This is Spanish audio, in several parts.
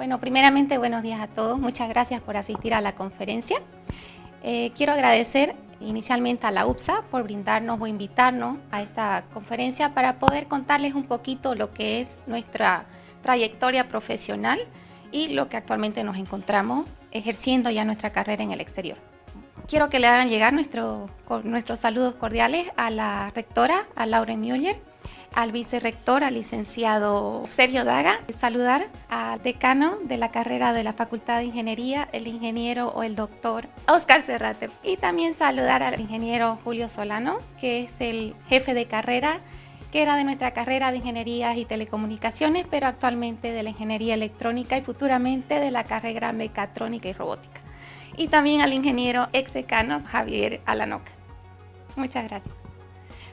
Bueno, primeramente, buenos días a todos. Muchas gracias por asistir a la conferencia. Quiero agradecer inicialmente a la UPSA por brindarnos o invitarnos a esta conferencia para poder contarles un poquito lo que es nuestra trayectoria profesional y lo que actualmente nos encontramos ejerciendo ya nuestra carrera en el exterior. Quiero que le hagan llegar nuestros saludos cordiales a la rectora, a Lauren Müller, al vicerrector, al licenciado Sergio Daga, saludar al decano de la carrera de la Facultad de Ingeniería, el ingeniero o el doctor Oscar Serrate, y también saludar al ingeniero Julio Solano, que es el jefe de carrera, que era de nuestra carrera de Ingenierías y Telecomunicaciones, pero actualmente de la Ingeniería Electrónica y futuramente de la carrera Mecatrónica y Robótica. Y también al ingeniero ex decano Javier Alanoca. Muchas gracias.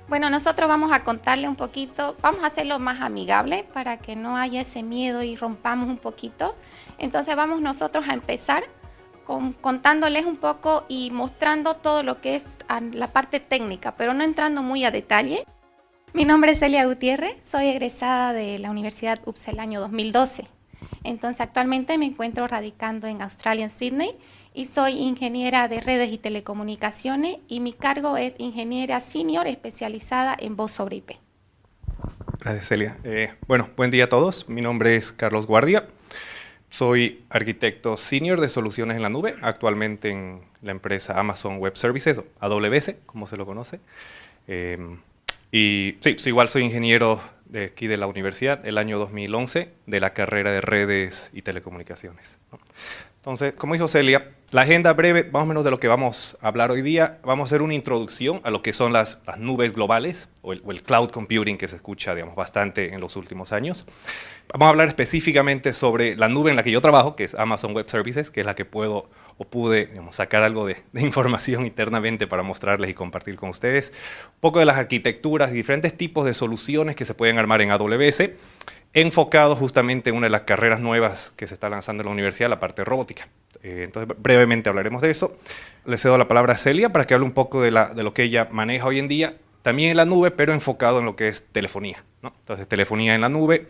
Bueno, nosotros vamos a contarle un poquito, vamos a hacerlo más amigable para que no haya ese miedo y rompamos un poquito. Entonces vamos nosotros a empezar contándoles un poco y mostrando todo lo que es la parte técnica, pero no entrando muy a detalle. Mi nombre es Celia Gutiérrez, soy egresada de la Universidad UPSA el año 2012. Entonces actualmente me encuentro radicando en Australia, en Sydney, y soy ingeniera de redes y telecomunicaciones y mi cargo es ingeniera senior especializada en voz sobre IP. Gracias, Celia. Bueno, buen día a todos. Mi nombre es Carlos Guardia. Soy arquitecto senior de soluciones en la nube, actualmente en la empresa Amazon Web Services, o AWS, como se lo conoce. Y sí, igual soy ingeniero de aquí de la universidad, el año 2011, de la carrera de redes y telecomunicaciones, ¿no? Entonces, como dijo Celia, la agenda breve, más o menos de lo que vamos a hablar hoy día, vamos a hacer una introducción a lo que son las nubes globales o el cloud computing que se escucha, digamos, bastante en los últimos años. Vamos a hablar específicamente sobre la nube en la que yo trabajo, que es Amazon Web Services, que es la que puedo o pude, digamos, sacar algo de información internamente para mostrarles y compartir con ustedes. Un poco de las arquitecturas y diferentes tipos de soluciones que se pueden armar en AWS, enfocado justamente en una de las carreras nuevas que se está lanzando en la universidad, la parte de robótica. Entonces, brevemente hablaremos de eso. Le cedo la palabra a Celia para que hable un poco de lo que ella maneja hoy en día, también en la nube, pero enfocado en lo que es telefonía, ¿no? Entonces, telefonía en la nube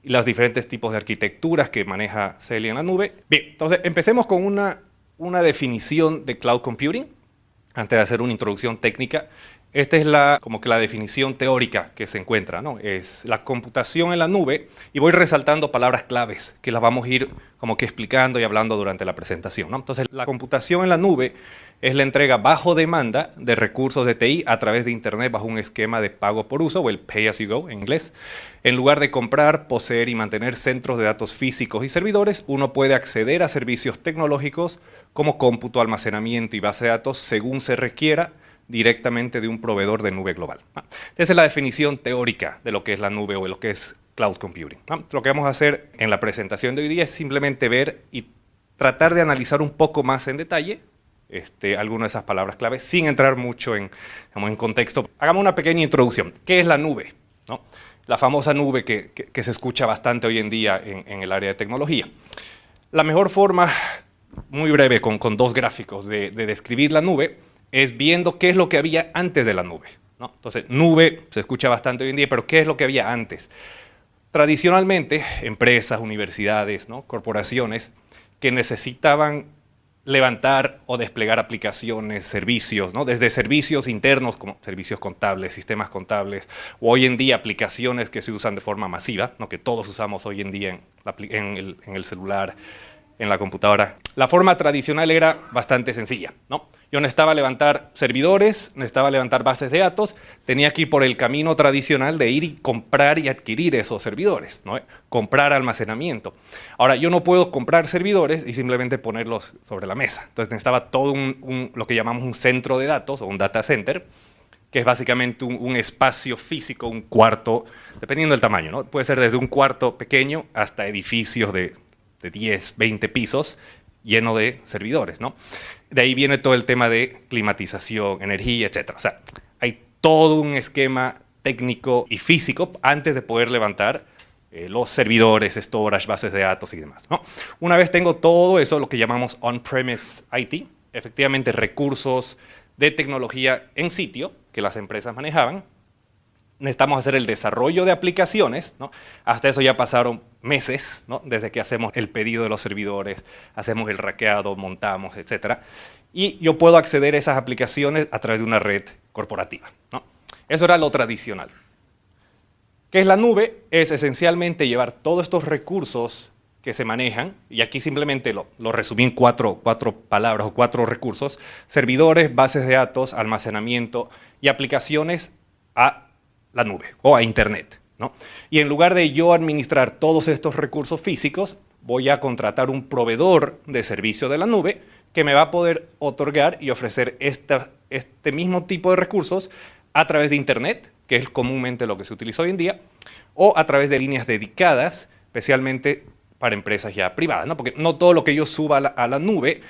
y los diferentes tipos de arquitecturas que maneja Celia en la nube. Bien, entonces empecemos con una definición de cloud computing, antes de hacer una introducción técnica. Esta es como que la definición teórica que se encuentra, ¿no? Es la computación en la nube, y voy resaltando palabras claves que las vamos a ir como que explicando y hablando durante la presentación, ¿no? Entonces, la computación en la nube es la entrega bajo demanda de recursos de TI a través de Internet bajo un esquema de pago por uso, o el pay as you go en inglés. En lugar de comprar, poseer y mantener centros de datos físicos y servidores, uno puede acceder a servicios tecnológicos como cómputo, almacenamiento y base de datos según se requiera, directamente de un proveedor de nube global. Esa es la definición teórica de lo que es la nube o de lo que es cloud computing. Lo que vamos a hacer en la presentación de hoy día es simplemente ver y tratar de analizar un poco más en detalle algunas de esas palabras claves sin entrar mucho en contexto. Hagamos una pequeña introducción. ¿Qué es la nube? ¿No? La famosa nube que se escucha bastante hoy en día en el área de tecnología. La mejor forma, muy breve, con dos gráficos de describir la nube, es viendo qué es lo que había antes de la nube, ¿no? Entonces, nube se escucha bastante hoy en día, pero ¿qué es lo que había antes? Tradicionalmente, empresas, universidades, ¿no? Corporaciones que necesitaban levantar o desplegar aplicaciones, servicios, ¿no? Desde servicios internos como servicios contables, sistemas contables, o hoy en día aplicaciones que se usan de forma masiva, ¿no? Que todos usamos hoy en día en el celular, en la computadora. La forma tradicional era bastante sencilla, ¿no? Yo necesitaba levantar servidores, necesitaba levantar bases de datos, tenía que ir por el camino tradicional de ir y comprar y adquirir esos servidores, ¿no? Comprar almacenamiento. Ahora, yo no puedo comprar servidores y simplemente ponerlos sobre la mesa. Entonces necesitaba todo lo que llamamos un centro de datos o un data center, que es básicamente un espacio físico, un cuarto, dependiendo del tamaño, ¿no? Puede ser desde un cuarto pequeño hasta edificios de 10, 20 pisos, lleno de servidores, ¿no? De ahí viene todo el tema de climatización, energía, etc. O sea, hay todo un esquema técnico y físico antes de poder levantar los servidores, storage, bases de datos y demás, ¿no? Una vez tengo todo eso, lo que llamamos on-premise IT, efectivamente recursos de tecnología en sitio que las empresas manejaban, necesitamos hacer el desarrollo de aplicaciones, ¿no? Hasta eso ya pasaron meses, ¿no? Desde que hacemos el pedido de los servidores, hacemos el raqueado, montamos, etc. Y yo puedo acceder a esas aplicaciones a través de una red corporativa, ¿no? Eso era lo tradicional. ¿Qué es la nube? Es esencialmente llevar todos estos recursos que se manejan, y aquí simplemente lo resumí en cuatro palabras o 4 recursos: servidores, bases de datos, almacenamiento y aplicaciones a la nube o a Internet, ¿no? Y en lugar de yo administrar todos estos recursos físicos, voy a contratar un proveedor de servicio de la nube que me va a poder otorgar y ofrecer este mismo tipo de recursos a través de Internet, que es comúnmente lo que se utiliza hoy en día, o a través de líneas dedicadas, especialmente para empresas ya privadas, ¿no? Porque no todo lo que yo suba a la nube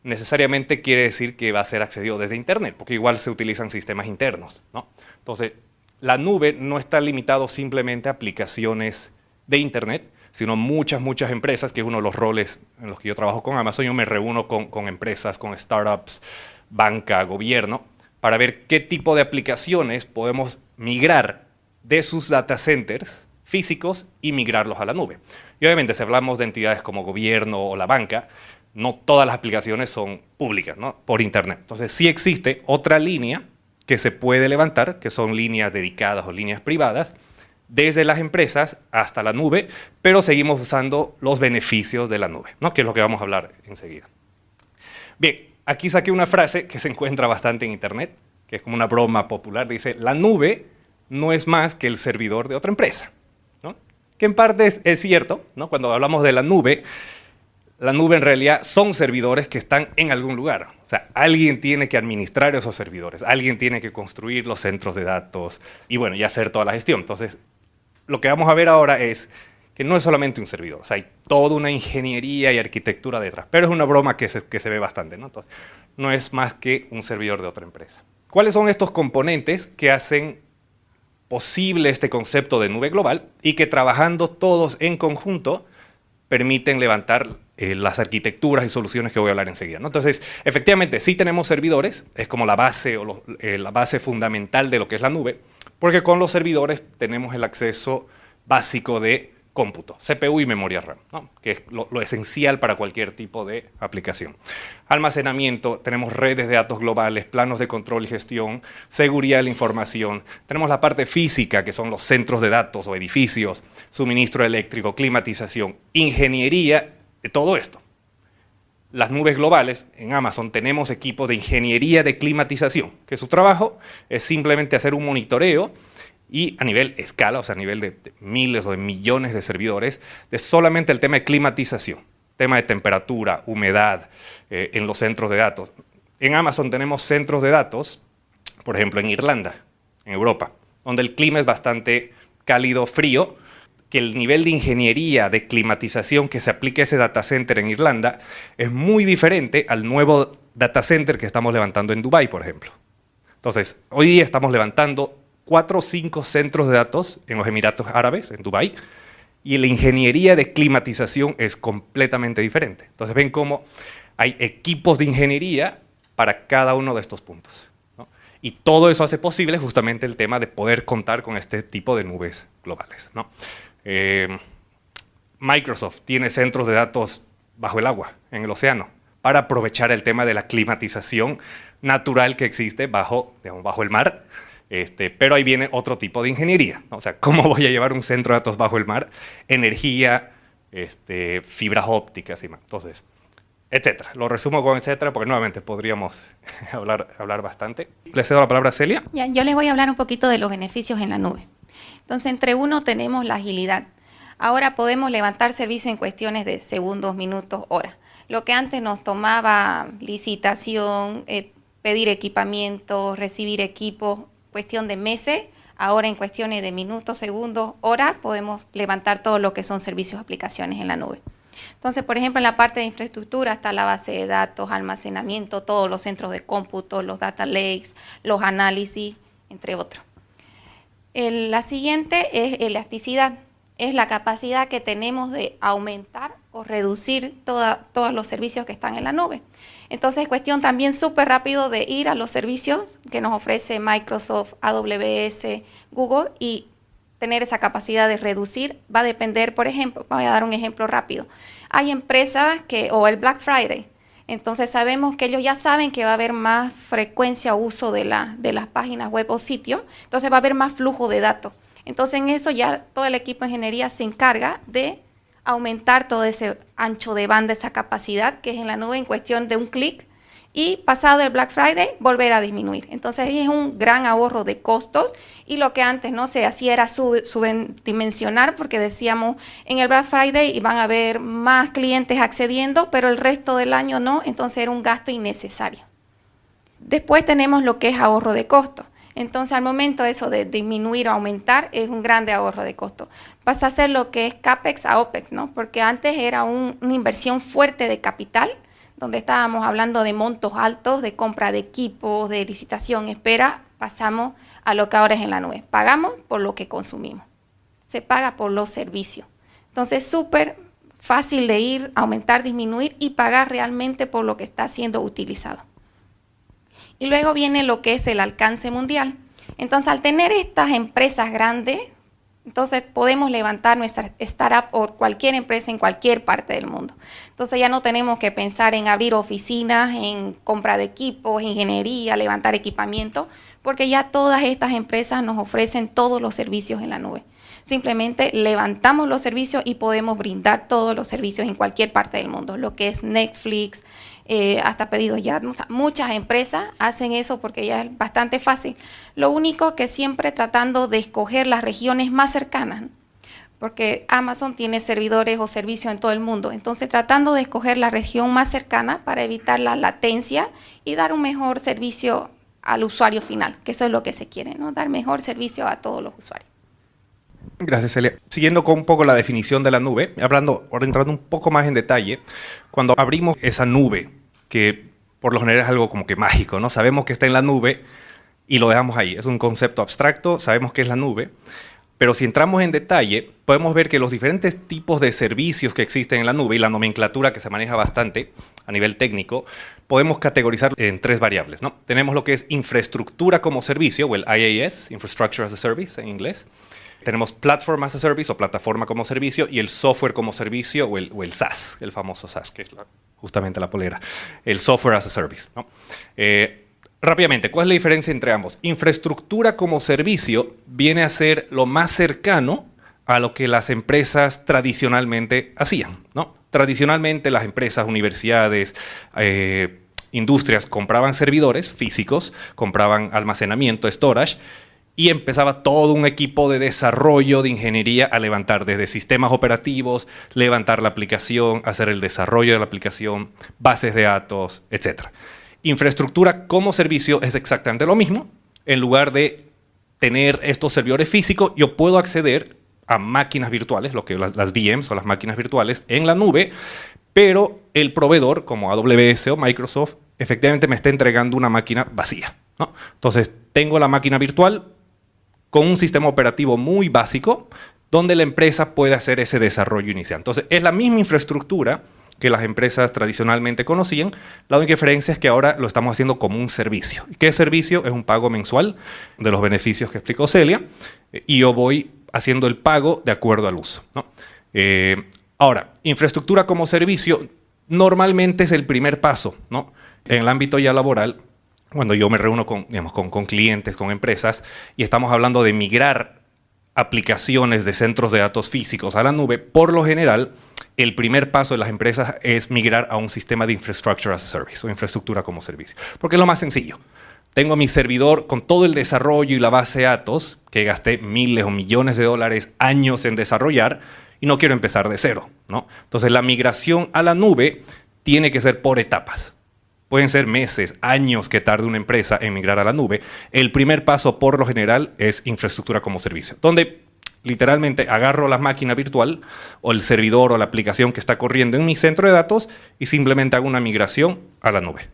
necesariamente quiere decir que va a ser accedido desde Internet, porque igual se utilizan sistemas internos, ¿no? Entonces, la nube no está limitado simplemente a aplicaciones de Internet, sino muchas empresas, que es uno de los roles en los que yo trabajo con Amazon. Yo me reúno con empresas, con startups, banca, gobierno, para ver qué tipo de aplicaciones podemos migrar de sus data centers físicos y migrarlos a la nube. Y obviamente, si hablamos de entidades como gobierno o la banca, no todas las aplicaciones son públicas, ¿no? Por Internet. Entonces, sí existe otra línea que se puede levantar, que son líneas dedicadas o líneas privadas, desde las empresas hasta la nube, pero seguimos usando los beneficios de la nube, ¿no? Que es lo que vamos a hablar enseguida. Bien, aquí saqué una frase que se encuentra bastante en Internet, que es como una broma popular. Dice: la nube no es más que el servidor de otra empresa, ¿no? Que en parte es cierto, ¿no? Cuando hablamos de la nube en realidad son servidores que están en algún lugar. O sea, alguien tiene que administrar esos servidores, alguien tiene que construir los centros de datos y, bueno, y hacer toda la gestión. Entonces, lo que vamos a ver ahora es que no es solamente un servidor, o sea, hay toda una ingeniería y arquitectura detrás, pero es una broma que se ve bastante, ¿no? Entonces, no es más que un servidor de otra empresa. ¿Cuáles son estos componentes que hacen posible este concepto de nube global y que, trabajando todos en conjunto, permiten levantar las arquitecturas y soluciones que voy a hablar enseguida, ¿no? Entonces, efectivamente, sí tenemos servidores, es como la base o la base fundamental de lo que es la nube, porque con los servidores tenemos el acceso básico de cómputo, CPU y memoria RAM, ¿no? Que es lo esencial para cualquier tipo de aplicación. Almacenamiento, tenemos redes de datos globales, planos de control y gestión, seguridad de la información, tenemos la parte física, que son los centros de datos o edificios, suministro eléctrico, climatización, ingeniería, de todo esto. Las nubes globales, en Amazon tenemos equipos de ingeniería de climatización, que su trabajo es simplemente hacer un monitoreo y a nivel escala, o sea, a nivel de miles o de millones de servidores, de solamente el tema de climatización, tema de temperatura, humedad, en los centros de datos. En Amazon tenemos centros de datos, por ejemplo, en Irlanda, en Europa, donde el clima es bastante cálido, frío, que el nivel de ingeniería de climatización que se aplica a ese data center en Irlanda es muy diferente al nuevo data center que estamos levantando en Dubái, por ejemplo. Entonces, hoy día estamos levantando 4 o 5 centros de datos en los Emiratos Árabes, en Dubái, y la ingeniería de climatización es completamente diferente. Entonces, ven cómo hay equipos de ingeniería para cada uno de estos puntos, ¿no? Y todo eso hace posible justamente el tema de poder contar con este tipo de nubes globales, ¿no? Microsoft tiene centros de datos bajo el agua, en el océano, para aprovechar el tema de la climatización natural que existe bajo el mar. Pero ahí viene otro tipo de ingeniería, ¿no? O sea, ¿cómo voy a llevar un centro de datos bajo el mar? Energía, fibras ópticas y más. Entonces, etcétera. Lo resumo con etcétera porque nuevamente podríamos hablar bastante. Le cedo la palabra a Celia. Ya, yo les voy a hablar un poquito de los beneficios en la nube. Entonces, entre uno tenemos la agilidad. Ahora podemos levantar servicio en cuestiones de segundos, minutos, horas. Lo que antes nos tomaba licitación, pedir equipamiento, recibir equipos, cuestión de meses, ahora en cuestiones de minutos, segundos, horas, podemos levantar todo lo que son servicios, aplicaciones en la nube. Entonces, por ejemplo, en la parte de infraestructura está la base de datos, almacenamiento, todos los centros de cómputo, los data lakes, los análisis, entre otros. La siguiente es elasticidad. es la capacidad que tenemos de aumentar o reducir todos los servicios que están en la nube. Entonces es cuestión también súper rápido de ir a los servicios que nos ofrece Microsoft, AWS, Google y tener esa capacidad de reducir. Va a depender, por ejemplo, voy a dar un ejemplo rápido. Hay empresas o el Black Friday, entonces sabemos que ellos ya saben que va a haber más frecuencia o uso de las páginas web o sitios, entonces va a haber más flujo de datos. Entonces en eso ya todo el equipo de ingeniería se encarga de aumentar todo ese ancho de banda, esa capacidad que es en la nube en cuestión de un clic y pasado el Black Friday volver a disminuir. Entonces ahí es un gran ahorro de costos y lo que antes no se hacía era subdimensionar porque decíamos en el Black Friday iban a haber más clientes accediendo, pero el resto del año no, entonces era un gasto innecesario. Después tenemos lo que es ahorro de costos. Entonces, al momento eso de disminuir o aumentar es un grande ahorro de costo. Pasa a ser lo que es CAPEX a OPEX, ¿no? Porque antes era una inversión fuerte de capital, donde estábamos hablando de montos altos, de compra de equipos, de licitación, espera, pasamos a lo que ahora es en la nube. Pagamos por lo que consumimos. Se paga por los servicios. Entonces, súper fácil de ir, aumentar, disminuir y pagar realmente por lo que está siendo utilizado. Y luego viene lo que es el alcance mundial. Entonces, al tener estas empresas grandes, entonces podemos levantar nuestra startup o cualquier empresa en cualquier parte del mundo. Entonces ya no tenemos que pensar en abrir oficinas, en compra de equipos, ingeniería, levantar equipamiento, porque ya todas estas empresas nos ofrecen todos los servicios en la nube. Simplemente levantamos los servicios y podemos brindar todos los servicios en cualquier parte del mundo, lo que es Netflix, hasta pedidos ya. Muchas empresas hacen eso porque ya es bastante fácil. Lo único que siempre tratando de escoger las regiones más cercanas, porque Amazon tiene servidores o servicios en todo el mundo. Entonces tratando de escoger la región más cercana para evitar la latencia y dar un mejor servicio al usuario final, que eso es lo que se quiere, ¿no? Dar mejor servicio a todos los usuarios. Gracias, Celia. Siguiendo con un poco la definición de la nube, entrando un poco más en detalle, cuando abrimos esa nube, que por lo general es algo como que mágico, ¿no? Sabemos que está en la nube y lo dejamos ahí. Es un concepto abstracto, sabemos que es la nube, pero si entramos en detalle, podemos ver que los diferentes tipos de servicios que existen en la nube y la nomenclatura que se maneja bastante a nivel técnico, podemos categorizar en tres variables, ¿no? Tenemos lo que es infraestructura como servicio, o el IaaS, Infrastructure as a Service en inglés. Tenemos Platform as a Service o plataforma como servicio y el software como servicio o el SaaS, el famoso SaaS, que es justamente la polera, el Software as a Service, ¿no? Rápidamente, ¿cuál es la diferencia entre ambos? Infraestructura como servicio viene a ser lo más cercano a lo que las empresas tradicionalmente hacían, ¿no? Tradicionalmente las empresas, universidades, industrias compraban servidores físicos, compraban almacenamiento, storage, y empezaba todo un equipo de desarrollo de ingeniería a levantar desde sistemas operativos, levantar la aplicación, hacer el desarrollo de la aplicación, bases de datos, etc. Infraestructura como servicio es exactamente lo mismo. En lugar de tener estos servidores físicos, yo puedo acceder a máquinas virtuales, lo que las VMs o las máquinas virtuales en la nube, pero el proveedor, como AWS o Microsoft, efectivamente me está entregando una máquina vacía, ¿no? Entonces, tengo la máquina virtual con un sistema operativo muy básico, donde la empresa puede hacer ese desarrollo inicial. Entonces, es la misma infraestructura que las empresas tradicionalmente conocían. La única diferencia es que ahora lo estamos haciendo como un servicio. ¿Qué servicio? Es un pago mensual de los beneficios que explicó Celia, y yo voy haciendo el pago de acuerdo al uso, ¿no? Ahora, infraestructura como servicio normalmente es el primer paso, ¿no? En el ámbito ya laboral, cuando yo me reúno con clientes, con empresas, y estamos hablando de migrar aplicaciones de centros de datos físicos a la nube, por lo general, el primer paso de las empresas es migrar a un sistema de Infrastructure as a Service o infraestructura como servicio, porque es lo más sencillo. Tengo mi servidor con todo el desarrollo y la base de datos, que gasté miles o millones de dólares, años en desarrollar, y no quiero empezar de cero, ¿no? Entonces, la migración a la nube tiene que ser por etapas. Pueden ser meses, años que tarde una empresa en migrar a la nube. El primer paso, por lo general, es infraestructura como servicio, donde literalmente agarro la máquina virtual o el servidor o la aplicación que está corriendo en mi centro de datos y simplemente hago una migración a la nube.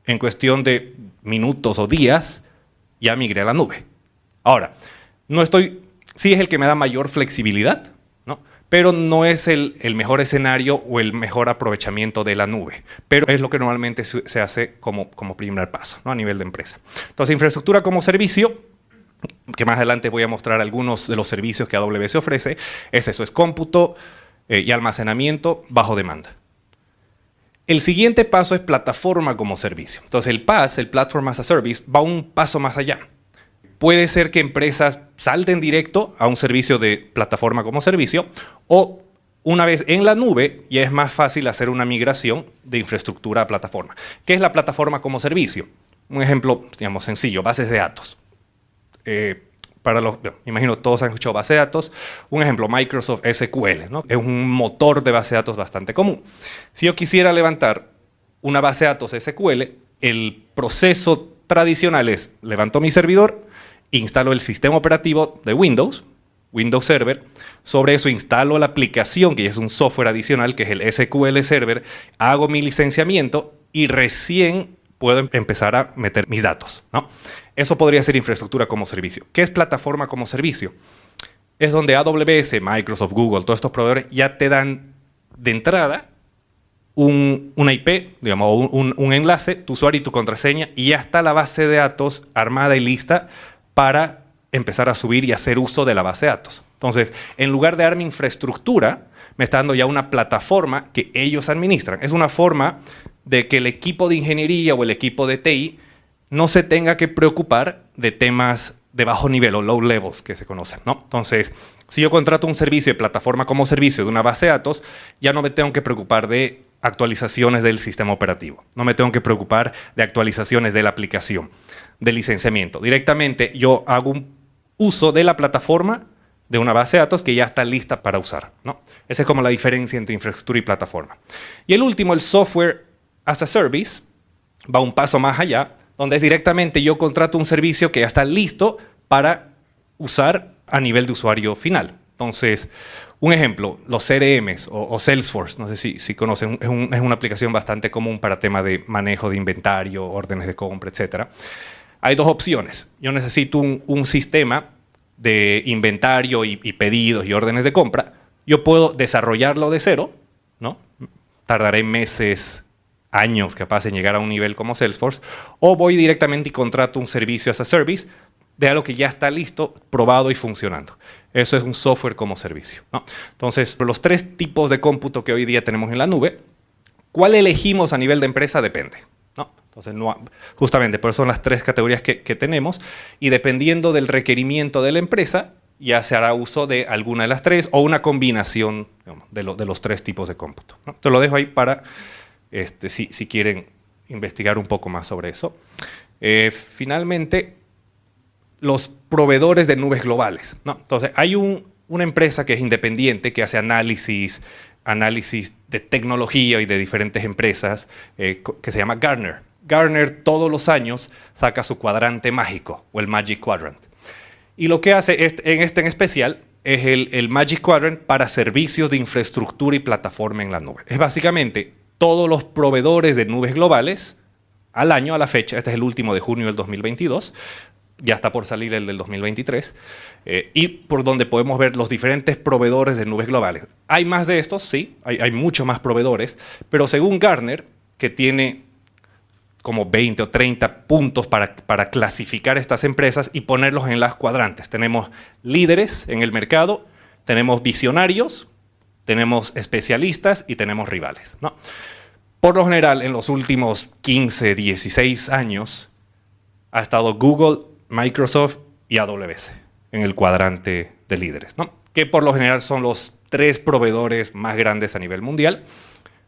En cuestión de minutos o días, ya migré a la nube. Ahora, sí es el que me da mayor flexibilidad, pero no es el mejor escenario o el mejor aprovechamiento de la nube, pero es lo que normalmente se hace como primer paso, ¿no? A nivel de empresa. Entonces, infraestructura como servicio, que más adelante voy a mostrar algunos de los servicios que AWS ofrece, es cómputo y almacenamiento bajo demanda. El siguiente paso es plataforma como servicio. Entonces, el PaaS, el Platform as a Service, va un paso más allá. Puede ser que empresas salten directo a un servicio de plataforma como servicio, o una vez en la nube ya es más fácil hacer una migración de infraestructura a plataforma. ¿Qué es la plataforma como servicio? Un ejemplo, digamos, sencillo, bases de datos. Imagino todos han escuchado base de datos. Un ejemplo, Microsoft SQL, ¿no? Es un motor de base de datos bastante común. Si yo quisiera levantar una base de datos SQL, el proceso tradicional es levanto mi servidor, instalo el sistema operativo de Windows Server, sobre eso instalo la aplicación, que ya es un software adicional, que es el SQL Server, hago mi licenciamiento y recién puedo empezar a meter mis datos, ¿no? Eso podría ser infraestructura como servicio. ¿Qué es plataforma como servicio? Es donde AWS, Microsoft, Google, todos estos proveedores ya te dan de entrada una IP, digamos, o un enlace, tu usuario y tu contraseña, y ya está la base de datos armada y lista para empezar a subir y hacer uso de la base de datos. Entonces, en lugar de darme infraestructura, me está dando ya una plataforma que ellos administran. Es una forma de que el equipo de ingeniería o el equipo de TI no se tenga que preocupar de temas de bajo nivel o low levels que se conocen, ¿no? Entonces, si yo contrato un servicio de plataforma como servicio de una base de datos, ya no me tengo que preocupar de actualizaciones del sistema operativo. No me tengo que preocupar de actualizaciones de la aplicación, de licenciamiento. Directamente yo hago un uso de la plataforma de una base de datos que ya está lista para usar, ¿no? Esa es como la diferencia entre infraestructura y plataforma. Y el último, el software as a service, va un paso más allá, donde es directamente yo contrato un servicio que ya está listo para usar a nivel de usuario final. Entonces, un ejemplo, los CRMs o Salesforce, no sé si conocen, es una aplicación bastante común para tema de manejo de inventario, órdenes de compra, etc. Hay dos opciones. Yo necesito un sistema de inventario y pedidos y órdenes de compra. Yo puedo desarrollarlo de cero, ¿no? Tardaré meses, años capaz en llegar a un nivel como Salesforce, o voy directamente y contrato un servicio as a service de algo que ya está listo, probado y funcionando. Eso es un software como servicio, ¿no? Entonces, los tres tipos de cómputo que hoy día tenemos en la nube, ¿cuál elegimos a nivel de empresa? Depende, ¿no? Entonces, justamente, por eso son las tres categorías que tenemos, y dependiendo del requerimiento de la empresa, ya se hará uso de alguna de las tres o una combinación, digamos, de los tres tipos de cómputo, ¿no? Te lo dejo ahí para, si quieren investigar un poco más sobre eso. Finalmente, los proveedores de nubes globales, ¿no? Entonces, hay una empresa que es independiente, que hace análisis de tecnología y de diferentes empresas, que se llama Gartner. Gartner todos los años saca su cuadrante mágico, o el Magic Quadrant. Y lo que hace en especial es el Magic Quadrant para servicios de infraestructura y plataforma en la nube. Es básicamente todos los proveedores de nubes globales al año, a la fecha, este es el último de junio del 2022, ya está por salir el del 2023, y por donde podemos ver los diferentes proveedores de nubes globales. Hay más de estos, sí, hay muchos más proveedores, pero según Gartner, que tiene como 20 o 30 puntos para clasificar estas empresas y ponerlos en las cuadrantes. Tenemos líderes en el mercado, tenemos visionarios, tenemos especialistas y tenemos rivales, ¿no? Por lo general, en los últimos 15, 16 años, ha estado Google, Microsoft y AWS en el cuadrante de líderes, ¿no? Que por lo general son los tres proveedores más grandes a nivel mundial.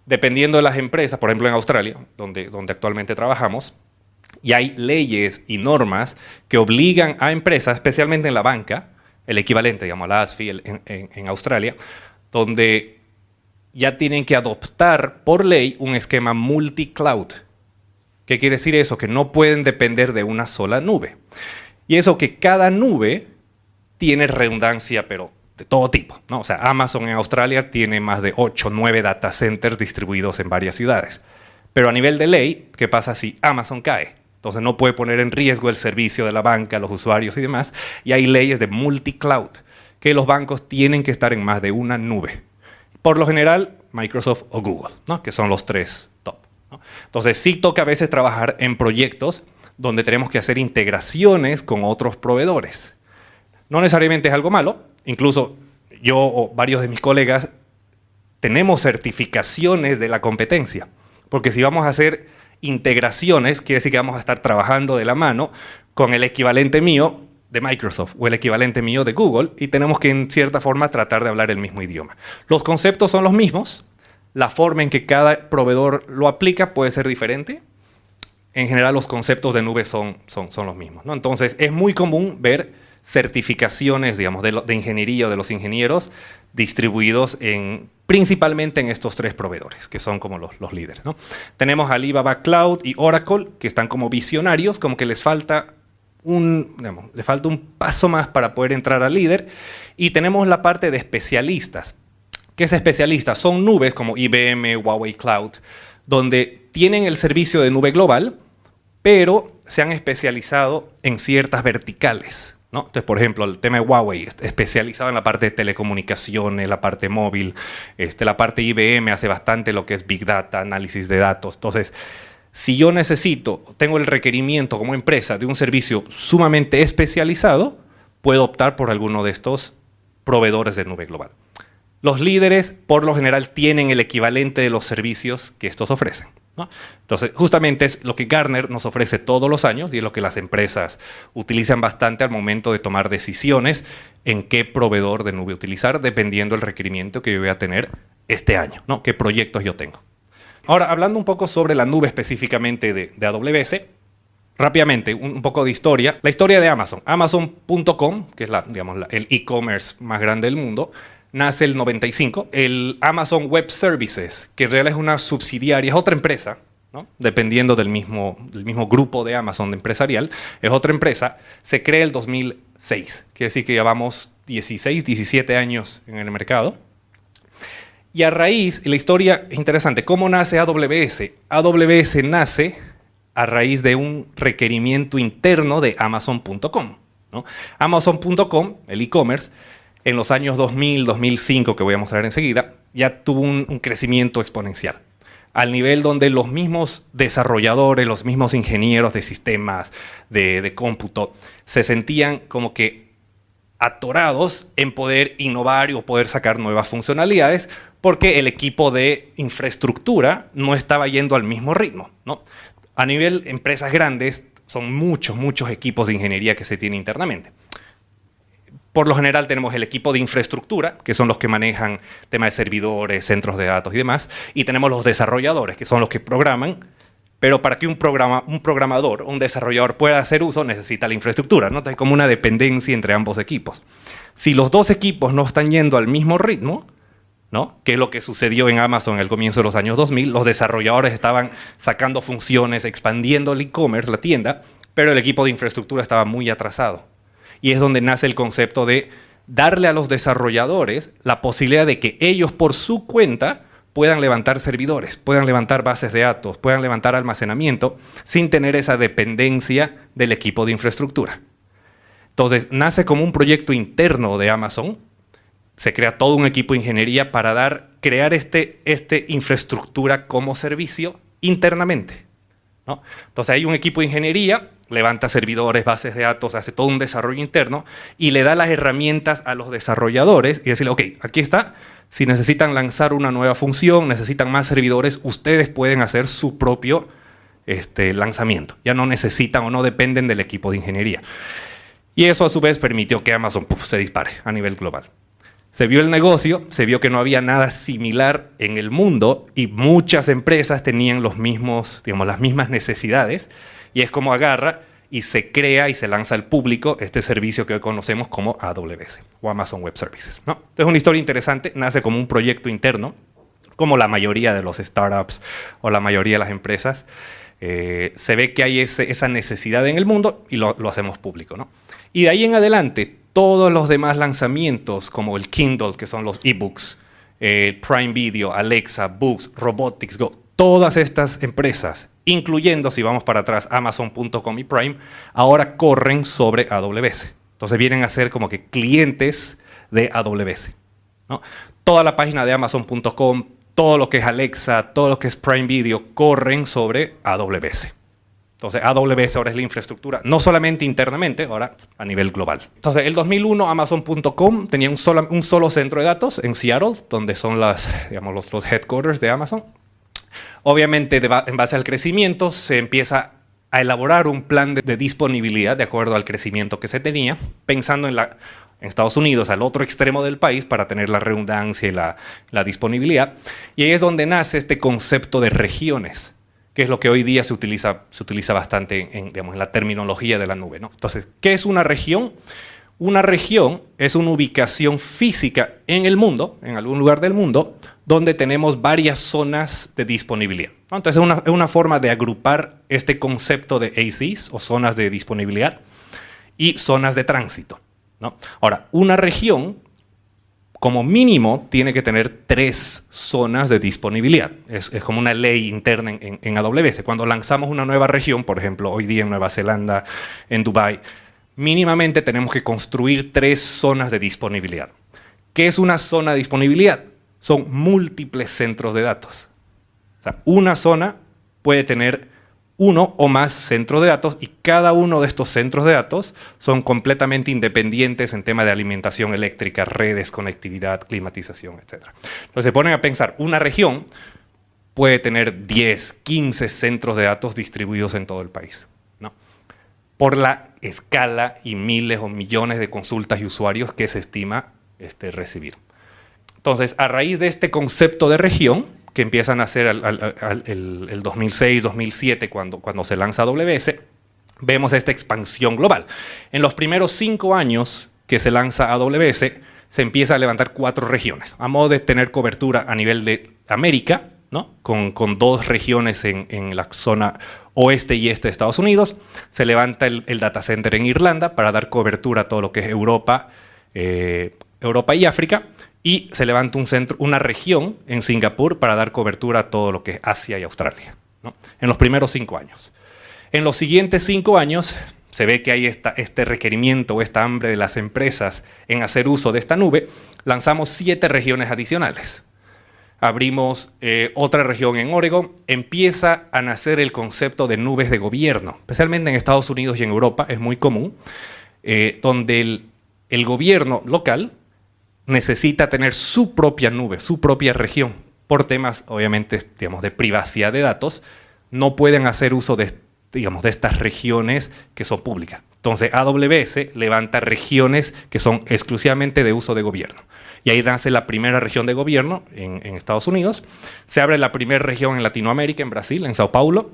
Dependiendo de las empresas, por ejemplo en Australia, donde actualmente trabajamos, y hay leyes y normas que obligan a empresas, especialmente en la banca, el equivalente, digamos, a la ASFI en Australia, donde ya tienen que adoptar por ley un esquema multi-cloud. ¿Qué quiere decir eso? Que no pueden depender de una sola nube. Y eso que cada nube tiene redundancia, pero de todo tipo, ¿no? O sea, Amazon en Australia tiene más de 8 o 9 data centers distribuidos en varias ciudades. Pero a nivel de ley, ¿qué pasa si Amazon cae? Entonces no puede poner en riesgo el servicio de la banca, los usuarios y demás. Y hay leyes de multi-cloud, que los bancos tienen que estar en más de una nube. Por lo general, Microsoft o Google, ¿no? Que son los tres top, ¿no? Entonces, sí toca a veces trabajar en proyectos donde tenemos que hacer integraciones con otros proveedores. No necesariamente es algo malo, incluso yo o varios de mis colegas tenemos certificaciones de la competencia, porque si vamos a hacer integraciones, quiere decir que vamos a estar trabajando de la mano con el equivalente mío de Microsoft o el equivalente mío de Google y tenemos que en cierta forma tratar de hablar el mismo idioma. Los conceptos son los mismos, la forma en que cada proveedor lo aplica puede ser diferente. En general los conceptos de nube son los mismos, ¿no? Entonces es muy común ver certificaciones, digamos, de ingeniería o de los ingenieros distribuidos principalmente en estos tres proveedores, que son como los líderes, ¿no? Tenemos Alibaba Cloud y Oracle, que están como visionarios, como que les falta un paso más para poder entrar al líder. Y tenemos la parte de especialistas. ¿Qué es especialistas? Son nubes como IBM, Huawei Cloud, donde tienen el servicio de nube global, pero se han especializado en ciertas verticales, ¿no? Entonces, por ejemplo, el tema de Huawei, especializado en la parte de telecomunicaciones, la parte móvil, la parte IBM hace bastante lo que es Big Data, análisis de datos. Entonces, si yo tengo el requerimiento como empresa de un servicio sumamente especializado, puedo optar por alguno de estos proveedores de nube global. Los líderes, por lo general, tienen el equivalente de los servicios que estos ofrecen, ¿no? Entonces, justamente es lo que Gartner nos ofrece todos los años y es lo que las empresas utilizan bastante al momento de tomar decisiones en qué proveedor de nube utilizar, dependiendo del requerimiento que yo voy a tener este año, ¿no? Qué proyectos yo tengo. Ahora, hablando un poco sobre la nube específicamente de AWS, rápidamente, un poco de historia. La historia de Amazon. Amazon.com, que es el e-commerce más grande del mundo, nace el 95. El Amazon Web Services, que en realidad es una subsidiaria, es otra empresa, ¿no? Dependiendo del mismo grupo de Amazon empresarial, es otra empresa, se crea el 2006. Quiere decir que llevamos 16, 17 años en el mercado. Y a raíz, la historia es interesante, ¿cómo nace AWS? AWS nace a raíz de un requerimiento interno de Amazon.com, ¿no? Amazon.com, el e-commerce, en los años 2000, 2005, que voy a mostrar enseguida, ya tuvo un crecimiento exponencial. Al nivel donde los mismos desarrolladores, los mismos ingenieros de sistemas, de cómputo, se sentían como que atorados en poder innovar o poder sacar nuevas funcionalidades porque el equipo de infraestructura no estaba yendo al mismo ritmo, ¿no? A nivel empresas grandes son muchos equipos de ingeniería que se tienen internamente. Por lo general tenemos el equipo de infraestructura, que son los que manejan temas de servidores, centros de datos y demás, y tenemos los desarrolladores, que son los que programan, pero para que un programador o un desarrollador pueda hacer uso necesita la infraestructura, ¿no? Hay como una dependencia entre ambos equipos. Si los dos equipos no están yendo al mismo ritmo, ¿no? Que es lo que sucedió en Amazon al comienzo de los años 2000, los desarrolladores estaban sacando funciones, expandiendo el e-commerce, la tienda, pero el equipo de infraestructura estaba muy atrasado. Y es donde nace el concepto de darle a los desarrolladores la posibilidad de que ellos por su cuenta puedan levantar servidores, puedan levantar bases de datos, puedan levantar almacenamiento sin tener esa dependencia del equipo de infraestructura. Entonces, nace como un proyecto interno de Amazon. Se crea todo un equipo de ingeniería para crear este infraestructura como servicio internamente, ¿no? Entonces hay un equipo de ingeniería, levanta servidores, bases de datos, hace todo un desarrollo interno y le da las herramientas a los desarrolladores y decirle, ok, aquí está, si necesitan lanzar una nueva función, necesitan más servidores, ustedes pueden hacer su propio lanzamiento. Ya no necesitan o no dependen del equipo de ingeniería. Y eso a su vez permitió que Amazon se dispare a nivel global. Se vio el negocio, se vio que no había nada similar en el mundo y muchas empresas tenían las mismas necesidades y es como agarra y se crea y se lanza al público este servicio que hoy conocemos como AWS o Amazon Web Services, ¿no? Entonces es una historia interesante, nace como un proyecto interno, como la mayoría de los startups o la mayoría de las empresas. Se ve que hay esa necesidad en el mundo y lo hacemos público, ¿no? Y de ahí en adelante, todos los demás lanzamientos, como el Kindle, que son los ebooks, Prime Video, Alexa, Books, Robotics Go, todas estas empresas, incluyendo, si vamos para atrás, Amazon.com y Prime, ahora corren sobre AWS. Entonces vienen a ser como que clientes de AWS, ¿no? Toda la página de Amazon.com, todo lo que es Alexa, todo lo que es Prime Video, corren sobre AWS. Entonces, AWS ahora es la infraestructura, no solamente internamente, ahora a nivel global. Entonces, el 2001 Amazon.com tenía un solo centro de datos en Seattle, donde son los headquarters de Amazon. Obviamente, en base al crecimiento, se empieza a elaborar un plan de disponibilidad de acuerdo al crecimiento que se tenía, pensando en Estados Unidos, al otro extremo del país, para tener la redundancia y la disponibilidad. Y ahí es donde nace este concepto de regiones, que es lo que hoy día se utiliza bastante en la terminología de la nube, ¿no? Entonces, ¿qué es una región? Una región es una ubicación física en el mundo, en algún lugar del mundo, donde tenemos varias zonas de disponibilidad, ¿no? Entonces, es una forma de agrupar este concepto de ACs, o zonas de disponibilidad, y zonas de tránsito, ¿no? Ahora, una región, como mínimo, tiene que tener 3 zonas de disponibilidad. Es como una ley interna en AWS. Cuando lanzamos una nueva región, por ejemplo, hoy día en Nueva Zelanda, en Dubái, mínimamente tenemos que construir 3 zonas de disponibilidad. ¿Qué es una zona de disponibilidad? Son múltiples centros de datos. O sea, una zona puede tener uno o más centros de datos, y cada uno de estos centros de datos son completamente independientes en tema de alimentación eléctrica, redes, conectividad, climatización, etc. Entonces se ponen a pensar, una región puede tener 10, 15 centros de datos distribuidos en todo el país, ¿no? Por la escala y miles o millones de consultas y usuarios que se estima recibir. Entonces, a raíz de este concepto de región, que empiezan a hacer el 2006, 2007, cuando se lanza AWS, vemos esta expansión global. En los primeros 5 años que se lanza AWS, se empieza a levantar 4 regiones, a modo de tener cobertura a nivel de América, ¿no? Con 2 regiones en la zona oeste y este de Estados Unidos. Se levanta el data center en Irlanda para dar cobertura a todo lo que es Europa y África. Y se levanta una región en Singapur para dar cobertura a todo lo que es Asia y Australia, ¿no? En los primeros 5 años. En los siguientes 5 años se ve que hay este requerimiento o esta hambre de las empresas en hacer uso de esta nube. Lanzamos 7 regiones adicionales. Abrimos otra región en Oregon. Empieza a nacer el concepto de nubes de gobierno, especialmente en Estados Unidos y en Europa es muy común, donde el gobierno local necesita tener su propia nube, su propia región. Por temas, obviamente, de privacidad de datos, no pueden hacer uso de estas regiones que son públicas. Entonces, AWS levanta regiones que son exclusivamente de uso de gobierno. Y ahí nace la primera región de gobierno en Estados Unidos. Se abre la primera región en Latinoamérica, en Brasil, en Sao Paulo.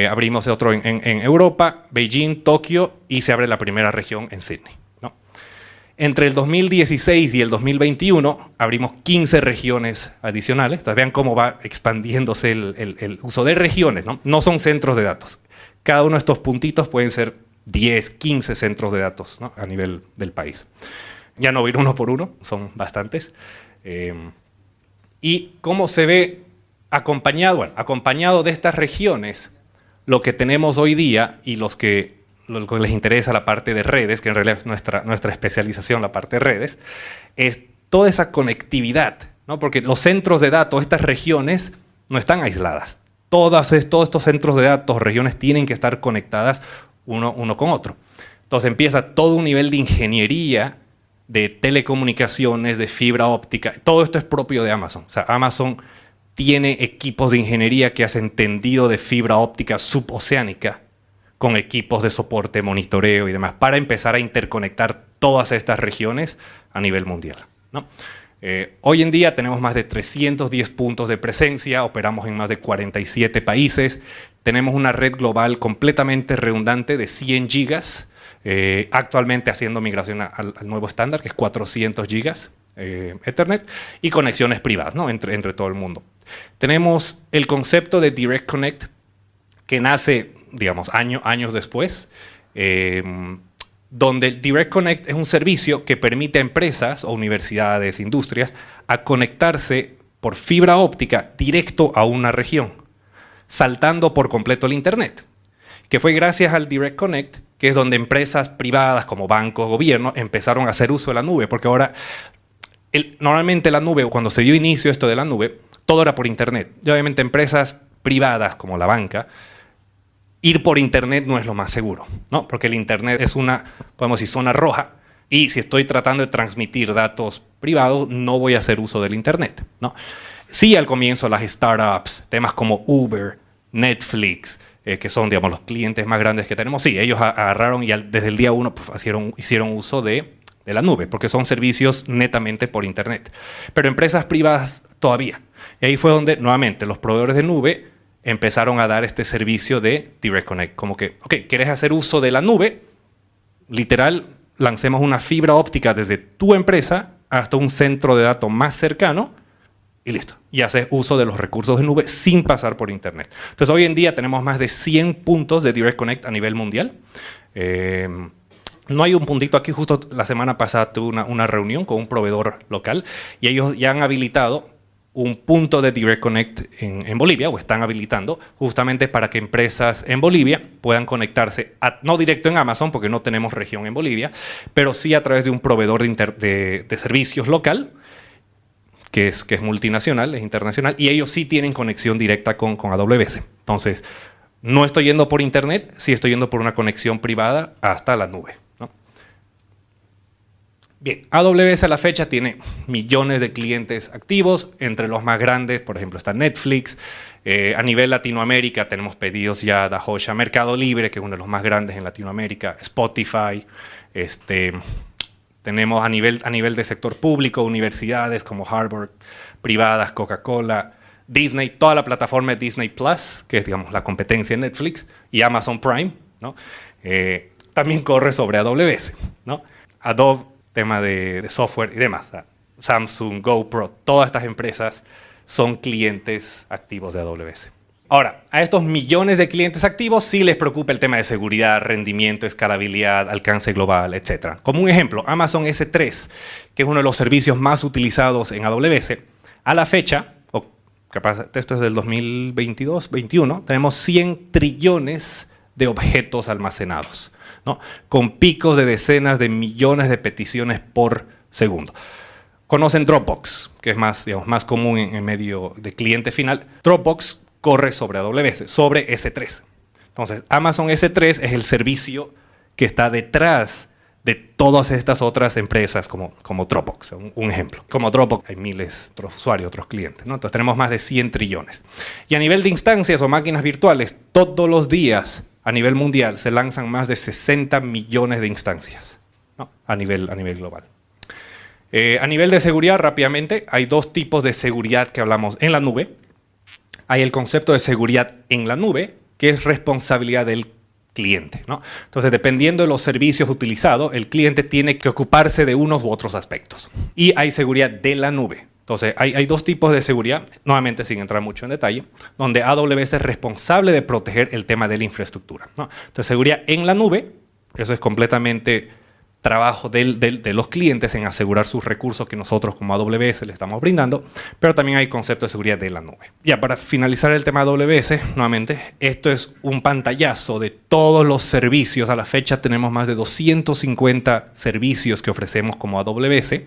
Abrimos otro en Europa, Beijing, Tokio, y se abre la primera región en Sydney. Entre el 2016 y el 2021 abrimos 15 regiones adicionales. Entonces vean cómo va expandiéndose el uso de regiones, ¿no? No son centros de datos. Cada uno de estos puntitos pueden ser 10, 15 centros de datos, ¿no? A nivel del país. Ya no voy a ir uno por uno, son bastantes. Y cómo se ve acompañado de estas regiones, lo que tenemos hoy día y lo que les interesa la parte de redes, que en realidad es nuestra especialización, la parte de redes, es toda esa conectividad, ¿no? Porque los centros de datos, estas regiones, no están aisladas. Todos estos centros de datos o regiones tienen que estar conectadas uno con otro. Entonces empieza todo un nivel de ingeniería, de telecomunicaciones, de fibra óptica. Todo esto es propio de Amazon. O sea, Amazon tiene equipos de ingeniería que hacen tendido de fibra óptica suboceánica, con equipos de soporte, monitoreo y demás, para empezar a interconectar todas estas regiones a nivel mundial, ¿no? Hoy en día tenemos más de 310 puntos de presencia, operamos en más de 47 países, tenemos una red global completamente redundante de 100 gigas, actualmente haciendo migración al nuevo estándar, que es 400 gigas Ethernet, y conexiones privadas, ¿no? entre todo el mundo. Tenemos el concepto de Direct Connect, que nace, años después, donde el Direct Connect es un servicio que permite a empresas o universidades, industrias, a conectarse por fibra óptica directo a una región, saltando por completo el Internet. que fue gracias al Direct Connect, que es donde empresas privadas como bancos, gobiernos, empezaron a hacer uso de la nube, porque ahora normalmente la nube, cuando se dio inicio a esto de la nube, todo era por Internet. Y obviamente empresas privadas como la banca, ir por Internet no es lo más seguro, ¿no? Porque el Internet es una, podemos decir, zona roja, y si estoy tratando de transmitir datos privados, no voy a hacer uso del Internet, ¿no? Sí, al comienzo las startups, temas como Uber, Netflix, que son, digamos, los clientes más grandes que tenemos, sí, ellos agarraron y desde el día uno hicieron uso de la nube, porque son servicios netamente por Internet. Pero empresas privadas todavía. Y ahí fue donde, nuevamente, los proveedores de nube empezaron a dar este servicio de Direct Connect. Como que, ok, ¿quieres hacer uso de la nube? Literal, lancemos una fibra óptica desde tu empresa hasta un centro de datos más cercano y listo. Y haces uso de los recursos de nube sin pasar por Internet. Entonces, hoy en día tenemos más de 100 puntos de Direct Connect a nivel mundial. No hay un puntito aquí. Justo la semana pasada tuve una reunión con un proveedor local y ellos ya han habilitado un punto de Direct Connect en Bolivia, o están habilitando, justamente para que empresas en Bolivia puedan conectarse, no directo en Amazon, porque no tenemos región en Bolivia, pero sí a través de un proveedor de servicios local, que es multinacional, es internacional, y ellos sí tienen conexión directa con AWS. Entonces, no estoy yendo por Internet, sí estoy yendo por una conexión privada hasta la nube, ¿no? Bien, AWS a la fecha tiene millones de clientes activos, entre los más grandes, por ejemplo, está Netflix. A nivel Latinoamérica tenemos pedidos ya de Hoya, Mercado Libre, que es uno de los más grandes en Latinoamérica, Spotify. Tenemos a nivel de sector público, universidades como Harvard, privadas, Coca-Cola, Disney, toda la plataforma de Disney Plus, que es, digamos, la competencia de Netflix, y Amazon Prime, ¿no? También corre sobre AWS, ¿no? Adobe, tema de software y demás. Samsung, GoPro, todas estas empresas son clientes activos de AWS. Ahora, a estos millones de clientes activos sí les preocupa el tema de seguridad, rendimiento, escalabilidad, alcance global, etc. Como un ejemplo, Amazon S3, que es uno de los servicios más utilizados en AWS, a la fecha, o capaz esto es del 2022-21, tenemos 100 trillones de objetos almacenados, ¿no? Con picos de decenas de millones de peticiones por segundo. Conocen Dropbox, que es más, digamos, más común en medio de cliente final. Dropbox corre sobre AWS, sobre S3. Entonces, Amazon S3 es el servicio que está detrás de todas estas otras empresas como Dropbox, un ejemplo. Como Dropbox hay miles de otros usuarios, otros clientes, ¿no? Entonces tenemos más de 100 trillones. Y a nivel de instancias o máquinas virtuales, todos los días a nivel mundial se lanzan más de 60 millones de instancias, ¿no? a nivel global. A nivel de seguridad, rápidamente, hay dos tipos de seguridad que hablamos en la nube. Hay el concepto de seguridad en la nube, que es responsabilidad del cliente, ¿no? Entonces, dependiendo de los servicios utilizados, el cliente tiene que ocuparse de unos u otros aspectos. Y hay seguridad de la nube. Entonces, hay dos tipos de seguridad, nuevamente sin entrar mucho en detalle, donde AWS es responsable de proteger el tema de la infraestructura, ¿no? Entonces, seguridad en la nube, eso es completamente trabajo de los clientes en asegurar sus recursos que nosotros como AWS le estamos brindando, pero también hay concepto de seguridad de la nube. Ya para finalizar el tema de AWS, nuevamente, esto es un pantallazo de todos los servicios. A la fecha tenemos más de 250 servicios que ofrecemos como AWS.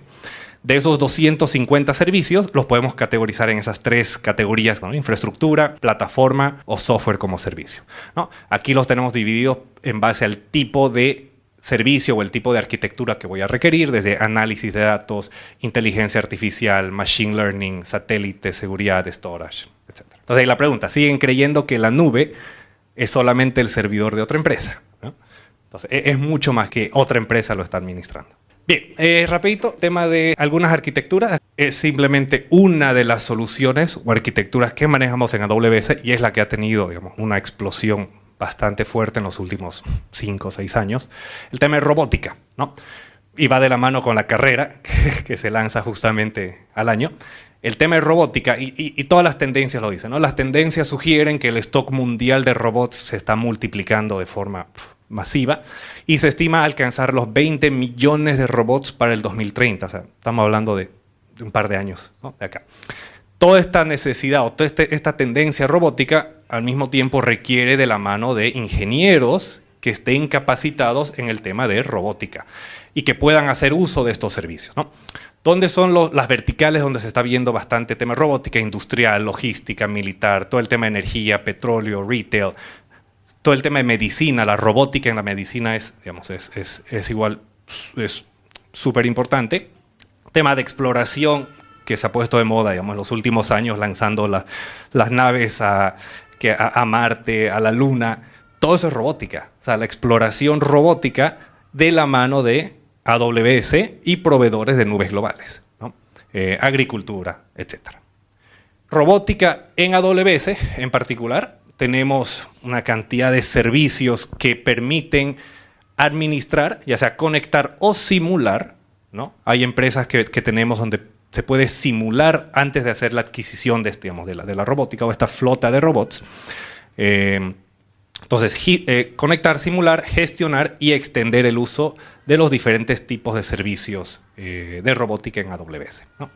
De esos 250 servicios, los podemos categorizar en esas tres categorías, ¿no? Infraestructura, plataforma o software como servicio, ¿no? Aquí los tenemos divididos en base al tipo de servicio o el tipo de arquitectura que voy a requerir, desde análisis de datos, inteligencia artificial, machine learning, satélite, seguridad, storage, etc. Entonces, la pregunta, ¿siguen creyendo que la nube es solamente el servidor de otra empresa, ¿no? Entonces, es mucho más que otra empresa lo está administrando. Bien, rapidito, tema de algunas arquitecturas. Es simplemente una de las soluciones o arquitecturas que manejamos en AWS y es la que ha tenido, digamos, una explosión bastante fuerte en los últimos 5 o 6 años, el tema de robótica, ¿no? Y va de la mano con la carrera que se lanza justamente al año. El tema de robótica, y todas las tendencias lo dicen, ¿no? Las tendencias sugieren que el stock mundial de robots se está multiplicando de forma masiva y se estima alcanzar los 20 millones de robots para el 2030. O sea, estamos hablando de un par de años, ¿no? De acá. Toda esta necesidad o toda esta tendencia robótica al mismo tiempo requiere de la mano de ingenieros que estén capacitados en el tema de robótica y que puedan hacer uso de estos servicios, ¿no? ¿Dónde son las verticales donde se está viendo bastante tema de robótica? Industrial, logística, militar, todo el tema de energía, petróleo, retail, todo el tema de medicina. La robótica en la medicina es súper importante. Tema de exploración, que se ha puesto de moda, digamos, en los últimos años, lanzando las naves a Marte, a la Luna. Todo eso es robótica. O sea, la exploración robótica de la mano de AWS y proveedores de nubes globales, ¿no? Agricultura, etc. Robótica en AWS, en particular, tenemos una cantidad de servicios que permiten administrar, ya sea conectar o simular, ¿no? Hay empresas que tenemos donde se puede simular antes de hacer la adquisición de la robótica o esta flota de robots. Entonces, conectar, simular, gestionar y extender el uso de los diferentes tipos de servicios de robótica en AWS, ¿no?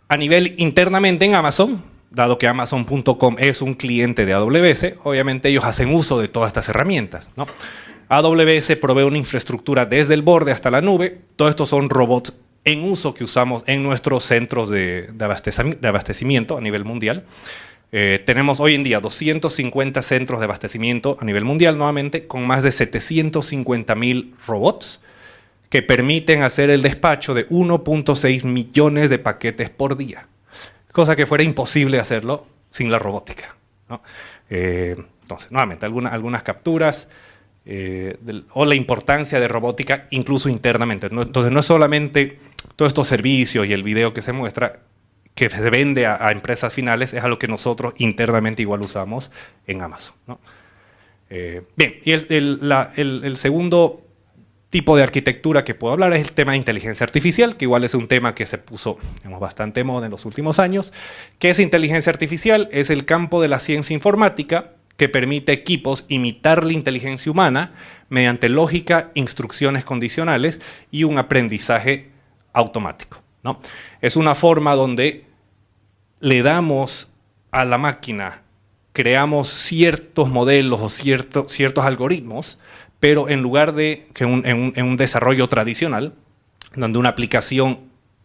A nivel internamente en Amazon, dado que Amazon.com es un cliente de AWS, obviamente ellos hacen uso de todas estas herramientas, ¿no? AWS provee una infraestructura desde el borde hasta la nube. Todos estos son robots en uso que usamos en nuestros centros de abastecimiento a nivel mundial. Tenemos hoy en día 250 centros de abastecimiento a nivel mundial, nuevamente, con más de 750.000 robots que permiten hacer el despacho de 1.6 millones de paquetes por día, cosa que fuera imposible hacerlo sin la robótica, ¿no? Entonces, nuevamente, algunas capturas o la importancia de robótica incluso internamente. Entonces, no es solamente todos estos servicios y el video que se muestra, que se vende a empresas finales, es algo que nosotros internamente igual usamos en Amazon, ¿no? Bien, y el segundo tipo de arquitectura que puedo hablar es el tema de inteligencia artificial, que igual es un tema que se puso, digamos, bastante de moda en los últimos años. ¿Qué es inteligencia artificial? Es el campo de la ciencia informática que permite a equipos imitar la inteligencia humana mediante lógica, instrucciones condicionales y un aprendizaje automático, ¿no? Es una forma donde le damos a la máquina, creamos ciertos modelos o ciertos algoritmos, pero en lugar de que en un desarrollo tradicional, donde una aplicación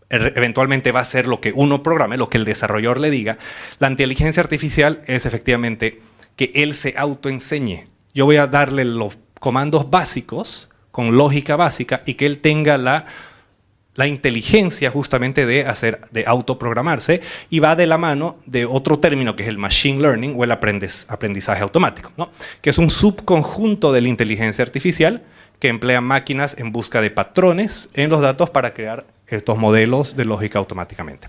eventualmente va a hacer lo que uno programe, lo que el desarrollador le diga, la inteligencia artificial es efectivamente que él se autoenseñe. Yo voy a darle los comandos básicos, con lógica básica, y que él tenga la inteligencia justamente de autoprogramarse, y va de la mano de otro término que es el machine learning o el aprendizaje automático, ¿no? Que es un subconjunto de la inteligencia artificial que emplea máquinas en busca de patrones en los datos para crear estos modelos de lógica automáticamente.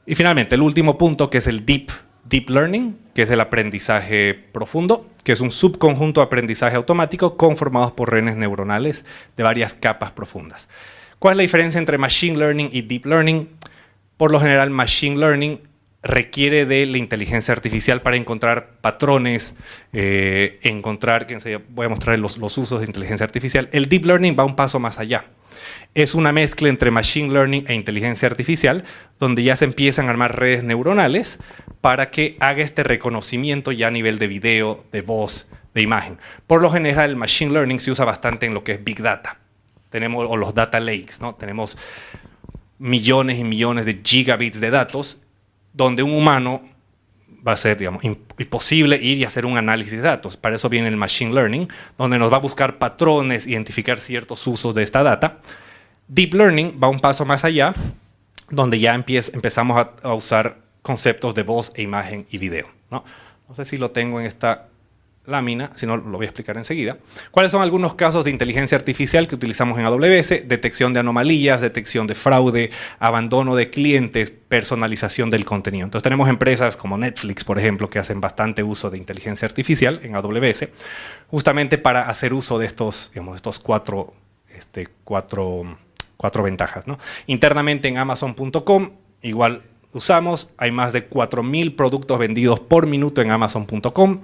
Y finalmente, el último punto, que es el Deep Learning, que es el aprendizaje profundo, que es un subconjunto de aprendizaje automático conformados por redes neuronales de varias capas profundas. ¿Cuál es la diferencia entre Machine Learning y Deep Learning? Por lo general, Machine Learning requiere de la inteligencia artificial para encontrar patrones, voy a mostrar los usos de inteligencia artificial. El Deep Learning va un paso más allá. Es una mezcla entre Machine Learning e inteligencia artificial, donde ya se empiezan a armar redes neuronales para que haga este reconocimiento ya a nivel de video, de voz, de imagen. Por lo general, el Machine Learning se usa bastante en lo que es Big Data. O los data lakes, ¿no? Tenemos millones y millones de gigabits de datos donde un humano va a ser, digamos, imposible ir y hacer un análisis de datos. Para eso viene el Machine Learning, donde nos va a buscar patrones, identificar ciertos usos de esta data. Deep Learning va un paso más allá, donde ya empezamos a usar conceptos de voz, e imagen y video, ¿no? No sé si lo tengo en esta lámina, si no lo voy a explicar enseguida. ¿Cuáles son algunos casos de inteligencia artificial que utilizamos en AWS? Detección de anomalías, detección de fraude, abandono de clientes, personalización del contenido. Entonces tenemos empresas como Netflix, por ejemplo, que hacen bastante uso de inteligencia artificial en AWS, justamente para hacer uso de estos cuatro ventajas, ¿no? Internamente en Amazon.com, igual usamos, hay más de 4.000 productos vendidos por minuto en Amazon.com.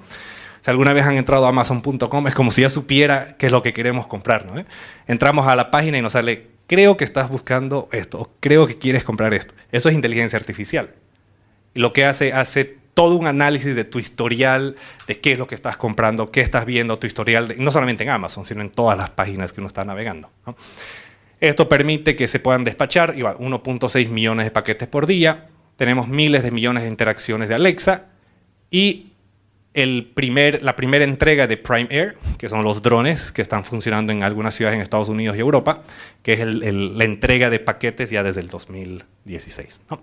Si alguna vez han entrado a Amazon.com, es como si ya supiera qué es lo que queremos comprar, ¿no? Entramos a la página y nos sale, creo que estás buscando esto, o creo que quieres comprar esto. Eso es inteligencia artificial. Y lo que hace todo un análisis de tu historial, de qué es lo que estás comprando, qué estás viendo, tu historial, no solamente en Amazon, sino en todas las páginas que uno está navegando, ¿no? Esto permite que se puedan despachar 1.6 millones de paquetes por día, tenemos miles de millones de interacciones de Alexa y la primera entrega de Prime Air, que son los drones que están funcionando en algunas ciudades en Estados Unidos y Europa, que es la entrega de paquetes ya desde el 2016, ¿no?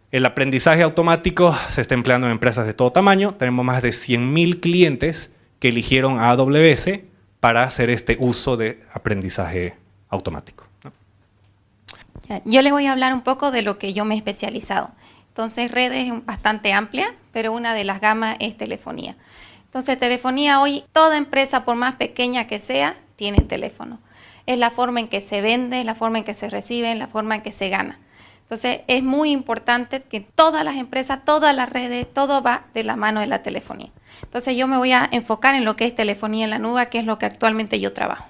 El aprendizaje automático se está empleando en empresas de todo tamaño. Tenemos más de 100.000 clientes que eligieron a AWS para hacer este uso de aprendizaje automático, ¿no? Yo les voy a hablar un poco de lo que yo me he especializado. Entonces, redes es bastante amplia, pero una de las gamas es telefonía. Entonces, telefonía hoy, toda empresa, por más pequeña que sea, tiene teléfono. Es la forma en que se vende, la forma en que se recibe, la forma en que se gana. Entonces, es muy importante que todas las empresas, todas las redes, todo va de la mano de la telefonía. Entonces, yo me voy a enfocar en lo que es telefonía en la nube, que es lo que actualmente yo trabajo.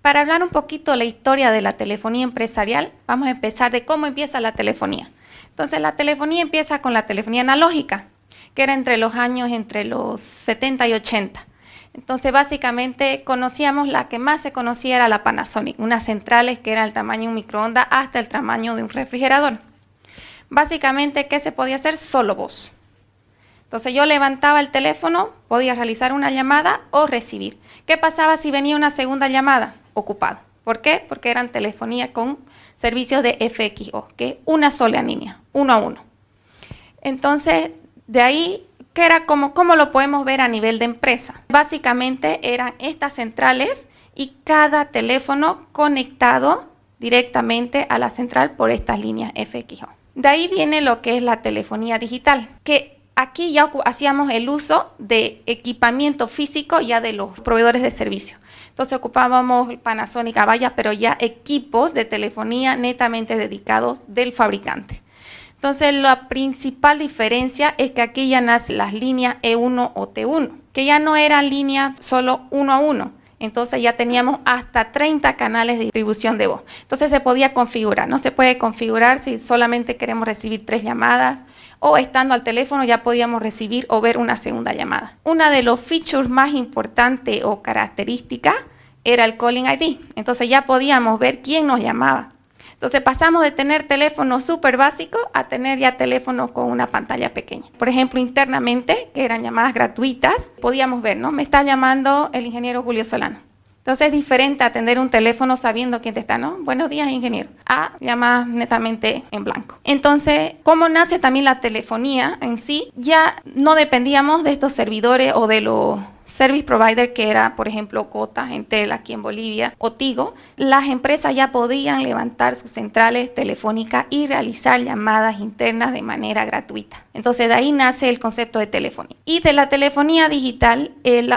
Para hablar un poquito de la historia de la telefonía empresarial, vamos a empezar de cómo empieza la telefonía. Entonces, la telefonía empieza con la telefonía analógica, que era entre los 70 y 80. Entonces, básicamente, la que más se conocía era la Panasonic, unas centrales que eran el tamaño de un microondas hasta el tamaño de un refrigerador. Básicamente, ¿qué se podía hacer? Solo voz. Entonces, yo levantaba el teléfono, podía realizar una llamada o recibir. ¿Qué pasaba si venía una segunda llamada? Ocupado. ¿Por qué? Porque eran telefonía con servicios de FXO, que es una sola línea, 1 a 1. Entonces, de ahí, ¿cómo lo podemos ver a nivel de empresa? Básicamente eran estas centrales y cada teléfono conectado directamente a la central por estas líneas FXO. De ahí viene lo que es la telefonía digital, que aquí ya hacíamos el uso de equipamiento físico ya de los proveedores de servicio. Entonces ocupábamos Panasonic, Avaya, pero ya equipos de telefonía netamente dedicados del fabricante. Entonces, la principal diferencia es que aquí ya nacen las líneas E1 o T1, que ya no eran líneas solo 1 a 1. Entonces, ya teníamos hasta 30 canales de distribución de voz. Entonces, se podía configurar. No se puede configurar si solamente queremos recibir 3 llamadas o estando al teléfono ya podíamos recibir o ver una segunda llamada. Una de los features más importantes o características era el Calling ID. Entonces, ya podíamos ver quién nos llamaba. Entonces pasamos de tener teléfonos súper básicos a tener ya teléfonos con una pantalla pequeña. Por ejemplo, internamente, que eran llamadas gratuitas, podíamos ver, ¿no? Me está llamando el ingeniero Julio Solano. Entonces es diferente atender un teléfono sabiendo quién te está, ¿no? Buenos días, ingeniero. A llamadas netamente en blanco. Entonces, ¿cómo nace también la telefonía en sí? Ya no dependíamos de estos servidores o de los service provider que era, por ejemplo, Cota, Entel aquí en Bolivia o Tigo. Las empresas ya podían levantar sus centrales telefónicas y realizar llamadas internas de manera gratuita. Entonces de ahí nace el concepto de telefonía. Y de la telefonía digital,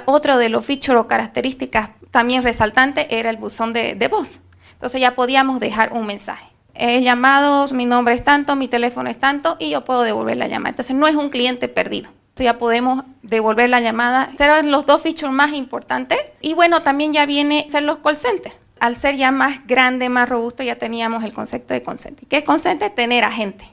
otro de los features o características también resaltante era el buzón de voz. Entonces ya podíamos dejar un mensaje. Llamados, mi nombre es tanto, mi teléfono es tanto y yo puedo devolver la llamada. Entonces no es un cliente perdido. Ya podemos devolver la llamada. Serán los dos features más importantes. Y bueno, también ya viene a ser los call centers. Al ser ya más grande, más robusto, ya teníamos el concepto de call center. ¿Qué es call center? Tener agente.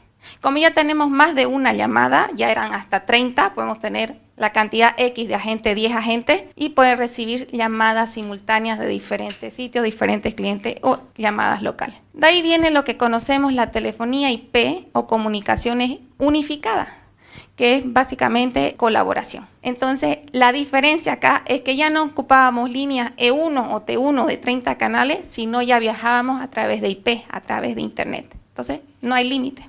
Como ya tenemos más de una llamada, ya eran hasta 30, podemos tener la cantidad X de agentes, 10 agentes, y poder recibir llamadas simultáneas de diferentes sitios, diferentes clientes o llamadas locales. De ahí viene lo que conocemos la telefonía IP o comunicaciones unificadas, que es básicamente colaboración. Entonces, la diferencia acá es que ya no ocupábamos líneas E1 o T1 de 30 canales, sino ya viajábamos a través de IP, a través de Internet. Entonces, no hay límite.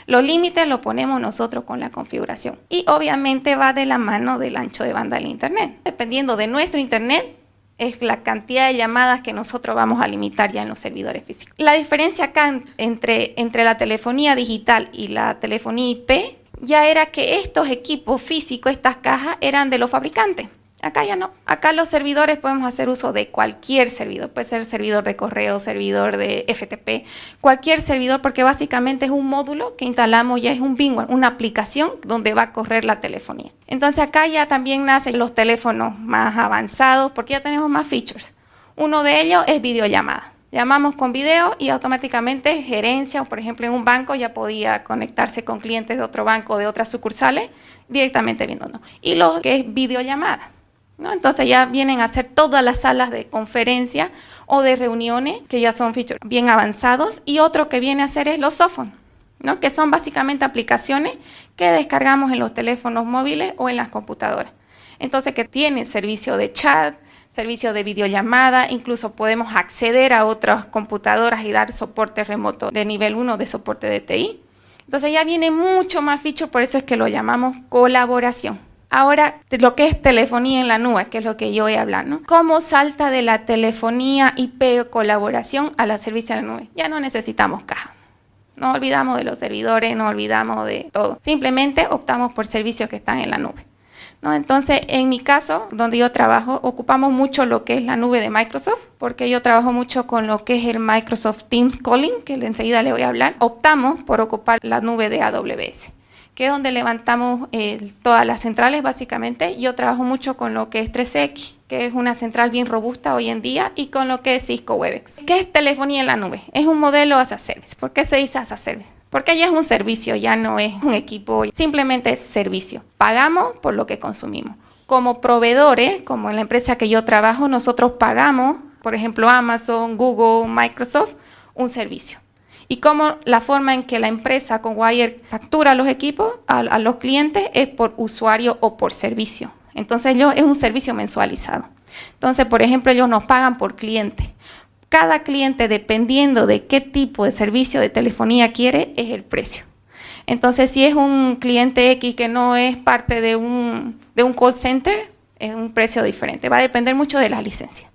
Los límites los ponemos nosotros con la configuración. Y obviamente va de la mano del ancho de banda del Internet. Dependiendo de nuestro Internet, es la cantidad de llamadas que nosotros vamos a limitar ya en los servidores físicos. La diferencia acá entre la telefonía digital y la telefonía IP ya era que estos equipos físicos, estas cajas, eran de los fabricantes. Acá ya no. Acá los servidores podemos hacer uso de cualquier servidor. Puede ser servidor de correo, servidor de FTP, cualquier servidor, porque básicamente es un módulo que instalamos, ya es un firmware, una aplicación donde va a correr la telefonía. Entonces acá ya también nacen los teléfonos más avanzados porque ya tenemos más features. Uno de ellos es videollamada. Llamamos con video y automáticamente gerencia, o por ejemplo en un banco ya podía conectarse con clientes de otro banco, de otras sucursales, directamente viéndonos. Y lo que es videollamada, ¿no? Entonces ya vienen a hacer todas las salas de conferencia o de reuniones, que ya son features bien avanzados. Y otro que viene a hacer es los softphones, ¿no? Que son básicamente aplicaciones que descargamos en los teléfonos móviles o en las computadoras. Entonces que tienen servicio de chat, servicio de videollamada, incluso podemos acceder a otras computadoras y dar soporte remoto de nivel 1 de soporte de TI. Entonces ya viene mucho más feature, por eso es que lo llamamos colaboración. Ahora, de lo que es telefonía en la nube, que es lo que yo voy a hablar, ¿no? ¿Cómo salta de la telefonía IP colaboración a la servicio en la nube? Ya no necesitamos caja. No olvidamos de los servidores, no olvidamos de todo. Simplemente optamos por servicios que están en la nube, ¿no? Entonces, en mi caso, donde yo trabajo, ocupamos mucho lo que es la nube de Microsoft, porque yo trabajo mucho con lo que es el Microsoft Teams Calling, que enseguida le voy a hablar. Optamos por ocupar la nube de AWS, que es donde levantamos todas las centrales, básicamente. Yo trabajo mucho con lo que es 3X, que es una central bien robusta hoy en día, y con lo que es Cisco Webex. ¿Qué es telefonía en la nube? Es un modelo as a service. ¿Por qué se dice as a service? Porque ya es un servicio, ya no es un equipo, simplemente es servicio. Pagamos por lo que consumimos. Como proveedores, como en la empresa que yo trabajo, nosotros pagamos, por ejemplo, Amazon, Google, Microsoft, un servicio. Y como la forma en que la empresa con Wire factura los equipos a los clientes es por usuario o por servicio. Entonces, es un servicio mensualizado. Entonces, por ejemplo, ellos nos pagan por cliente. Cada cliente, dependiendo de qué tipo de servicio de telefonía quiere, es el precio. Entonces, si es un cliente X que no es parte de un call center, es un precio diferente. Va a depender mucho de las licencias.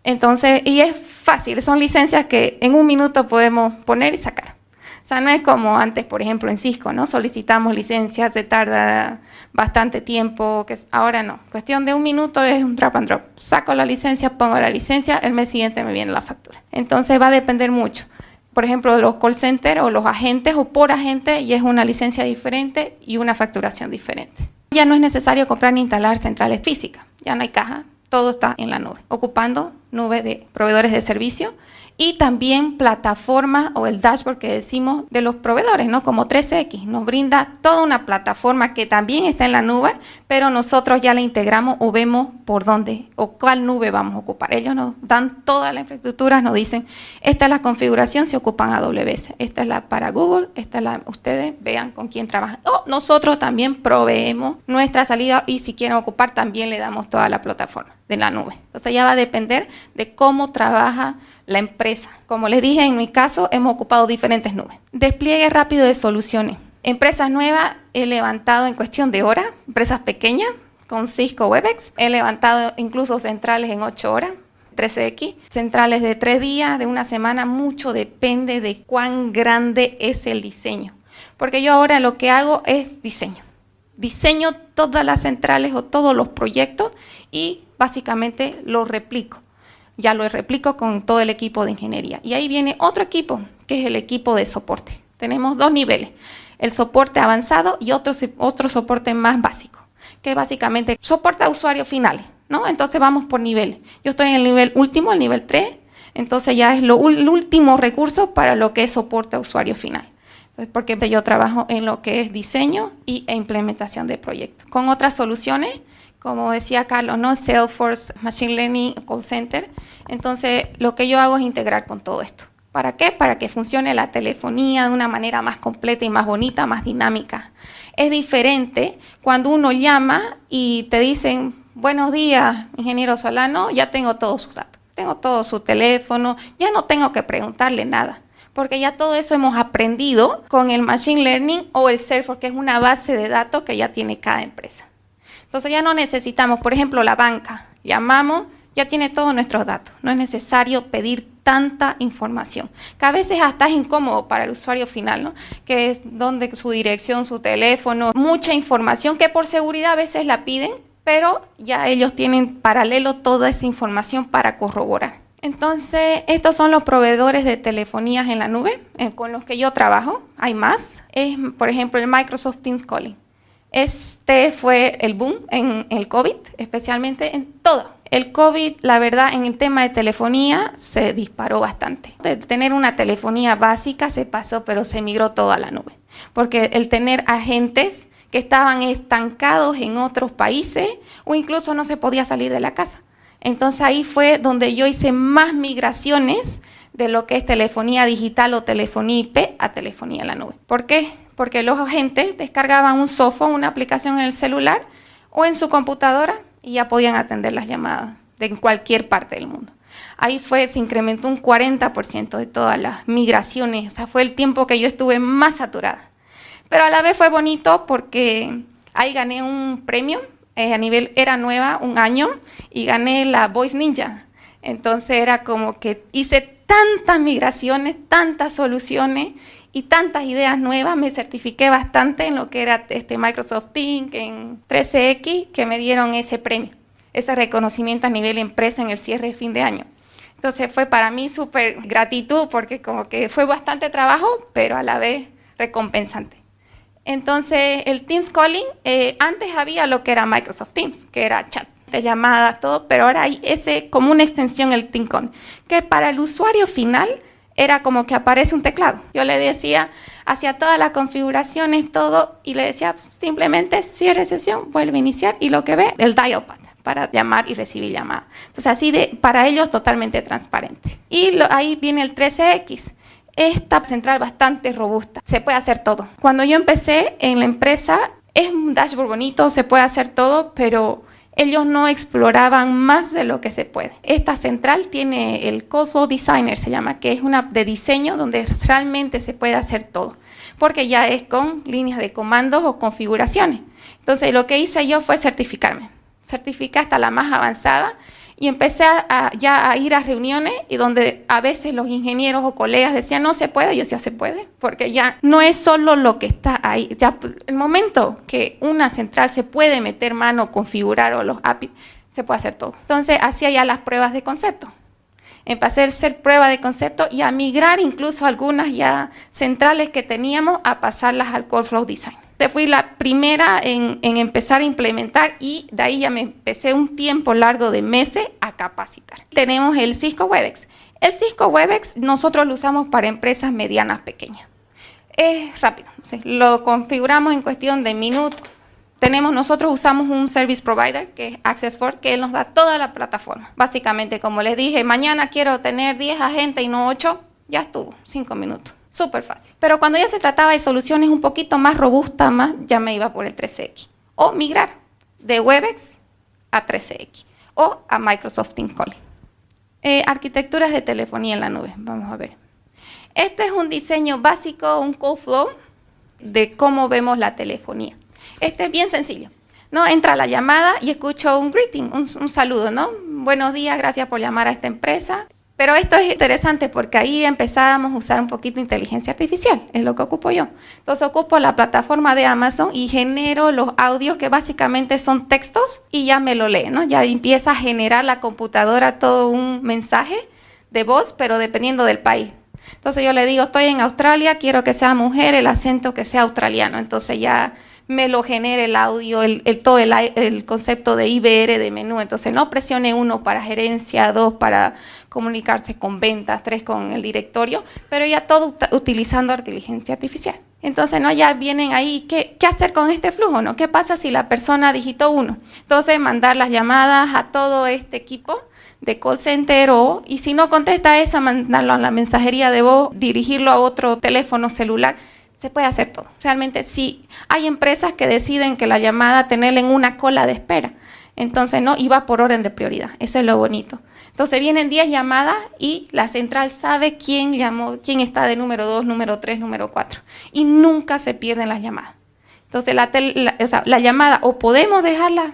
Entonces, y es fácil, son licencias que en un minuto podemos poner y sacar. O sea, no es como antes, por ejemplo, en Cisco, ¿no? Solicitamos licencias, se tarda bastante tiempo, ahora no. Cuestión de un minuto es un drag and drop. Saco la licencia, pongo la licencia, el mes siguiente me viene la factura. Entonces va a depender mucho. Por ejemplo, de los call centers o los agentes o por agente, y es una licencia diferente y una facturación diferente. Ya no es necesario comprar ni instalar centrales físicas, ya no hay caja. Todo está en la nube, ocupando nube de proveedores de servicio y también plataforma o el dashboard que decimos de los proveedores, ¿no? Como 3X, nos brinda toda una plataforma que también está en la nube, pero nosotros ya la integramos o vemos por dónde o cuál nube vamos a ocupar. Ellos nos dan toda la infraestructura, nos dicen, esta es la configuración si ocupan AWS, esta es la para Google, esta es la, ustedes vean con quién trabajan. O nosotros también proveemos nuestra salida y si quieren ocupar también le damos toda la plataforma de la nube. Entonces ya va a depender de cómo trabaja la empresa. Como les dije, en mi caso hemos ocupado diferentes nubes. Despliegue rápido de soluciones. Empresas nuevas he levantado en cuestión de horas, empresas pequeñas con Cisco Webex. He levantado incluso centrales en 8 horas, 13X, centrales de 3 días, de una semana, mucho depende de cuán grande es el diseño. Porque yo ahora lo que hago es diseño. Diseño todas las centrales o todos los proyectos y básicamente los replico. Ya lo replico con todo el equipo de ingeniería. Y ahí viene otro equipo, que es el equipo de soporte. Tenemos 2 niveles, el soporte avanzado y otro soporte más básico, que básicamente soporta a usuarios finales, ¿no? Entonces vamos por niveles. Yo estoy en el nivel último, el nivel 3, entonces ya es el último recurso para lo que es soporte a usuario final. Entonces, porque yo trabajo en lo que es diseño e implementación de proyectos. Con otras soluciones, como decía Carlos, ¿no? Salesforce, Machine Learning, Call Center. Entonces, lo que yo hago es integrar con todo esto. ¿Para qué? Para que funcione la telefonía de una manera más completa y más bonita, más dinámica. Es diferente cuando uno llama y te dicen, buenos días, ingeniero Solano, ya tengo todos sus datos, tengo todo su teléfono, ya no tengo que preguntarle nada. Porque ya todo eso hemos aprendido con el Machine Learning o el Salesforce, que es una base de datos que ya tiene cada empresa. Entonces ya no necesitamos, por ejemplo, la banca. Llamamos, ya tiene todos nuestros datos. No es necesario pedir tanta información, que a veces hasta es incómodo para el usuario final, ¿no? Que es donde su dirección, su teléfono, mucha información que por seguridad a veces la piden, pero ya ellos tienen paralelo toda esa información para corroborar. Entonces, estos son los proveedores de telefonías en la nube con los que yo trabajo. Hay más. Es, por ejemplo, el Microsoft Teams Calling. Este fue el boom en el COVID, especialmente en todo. El COVID, la verdad, en el tema de telefonía se disparó bastante. De tener una telefonía básica se pasó, pero se migró todo a la nube. Porque el tener agentes que estaban estancados en otros países o incluso no se podía salir de la casa. Entonces ahí fue donde yo hice más migraciones de lo que es telefonía digital o telefonía IP a telefonía en la nube. ¿Por qué? Porque los agentes descargaban un software, una aplicación en el celular o en su computadora y ya podían atender las llamadas de cualquier parte del mundo. Ahí se incrementó un 40% de todas las migraciones, o sea, fue el tiempo que yo estuve más saturada. Pero a la vez fue bonito porque ahí gané un premio, a nivel era nueva, un año, y gané la Voice Ninja. Entonces era como que hice tantas migraciones, tantas soluciones y tantas ideas nuevas, me certifiqué bastante en lo que era Microsoft Teams, en 13X, que me dieron ese premio, ese reconocimiento a nivel empresa en el cierre de fin de año. Entonces fue para mí súper gratitud porque como que fue bastante trabajo, pero a la vez recompensante. Entonces el Teams Calling, antes había lo que era Microsoft Teams, que era chat, de llamadas, todo, pero ahora hay ese como una extensión, el Teams Calling, que para el usuario final era como que aparece un teclado. Yo le decía, hacía todas las configuraciones, todo, y le decía simplemente cierre sesión, vuelve a iniciar, y lo que ve, el dial pad para llamar y recibir llamadas. Entonces así para ellos totalmente transparente. Y ahí viene el 13X. Esta central bastante robusta, se puede hacer todo. Cuando yo empecé en la empresa, es un dashboard bonito, se puede hacer todo, pero ellos no exploraban más de lo que se puede. Esta central tiene el Code Flow Designer, se llama, que es una de diseño donde realmente se puede hacer todo, porque ya es con líneas de comandos o configuraciones. Entonces lo que hice yo fue certificarme. Certifiqué hasta la más avanzada y empecé ya a ir a reuniones y donde a veces los ingenieros o colegas decían no se puede, yo decía se puede, porque ya no es solo lo que está ahí, ya el momento que una central se puede meter mano, configurar o los APIs, se puede hacer todo. Entonces hacía ya las pruebas de concepto. Empecé a hacer pruebas de concepto y a migrar incluso algunas ya centrales que teníamos a pasarlas al Code Flow Design. Fui la primera en empezar a implementar y de ahí ya me empecé un tiempo largo de meses a capacitar. Tenemos el Cisco Webex. El Cisco Webex nosotros lo usamos para empresas medianas pequeñas. Es rápido, lo configuramos en cuestión de minutos. Nosotros usamos un service provider que es Access4, que él nos da toda la plataforma. Básicamente, como les dije, mañana quiero tener 10 agentes y no 8, ya estuvo, 5 minutos. Súper fácil. Pero cuando ya se trataba de soluciones un poquito más robustas, ya me iba por el 13X. O migrar de Webex a 13X. O a Microsoft Teams Calling. Arquitecturas de telefonía en la nube. Vamos a ver. Este es un diseño básico, un code flow de cómo vemos la telefonía. Este es bien sencillo, ¿no? Entra la llamada y escucho un greeting, un saludo, ¿no? Buenos días, gracias por llamar a esta empresa. Pero esto es interesante porque ahí empezábamos a usar un poquito de inteligencia artificial, es lo que ocupo yo. Entonces ocupo la plataforma de Amazon y genero los audios que básicamente son textos y ya me lo lee, ¿no? Ya empieza a generar la computadora todo un mensaje de voz, pero dependiendo del país. Entonces yo le digo, estoy en Australia, quiero que sea mujer, el acento que sea australiano. Entonces ya me lo genera el audio, todo el concepto de IBR de menú. Entonces no presione 1 para gerencia, 2 para comunicarse con ventas, 3 con el directorio, pero ya todo utilizando inteligencia artificial. Entonces, ¿no? Ya vienen ahí, ¿qué hacer con este flujo? ¿No? ¿Qué pasa si la persona digitó 1? Entonces, mandar las llamadas a todo este equipo de call center y si no contesta esa, mandarlo a la mensajería de voz, dirigirlo a otro teléfono celular. Se puede hacer todo. Realmente sí, hay empresas que deciden que la llamada tenerla en una cola de espera. Entonces, no, y va por orden de prioridad. Eso es lo bonito. Entonces, vienen 10 llamadas y la central sabe quién llamó, quién está de número 2, número 3, número 4. Y nunca se pierden las llamadas. Entonces, la llamada o podemos dejarla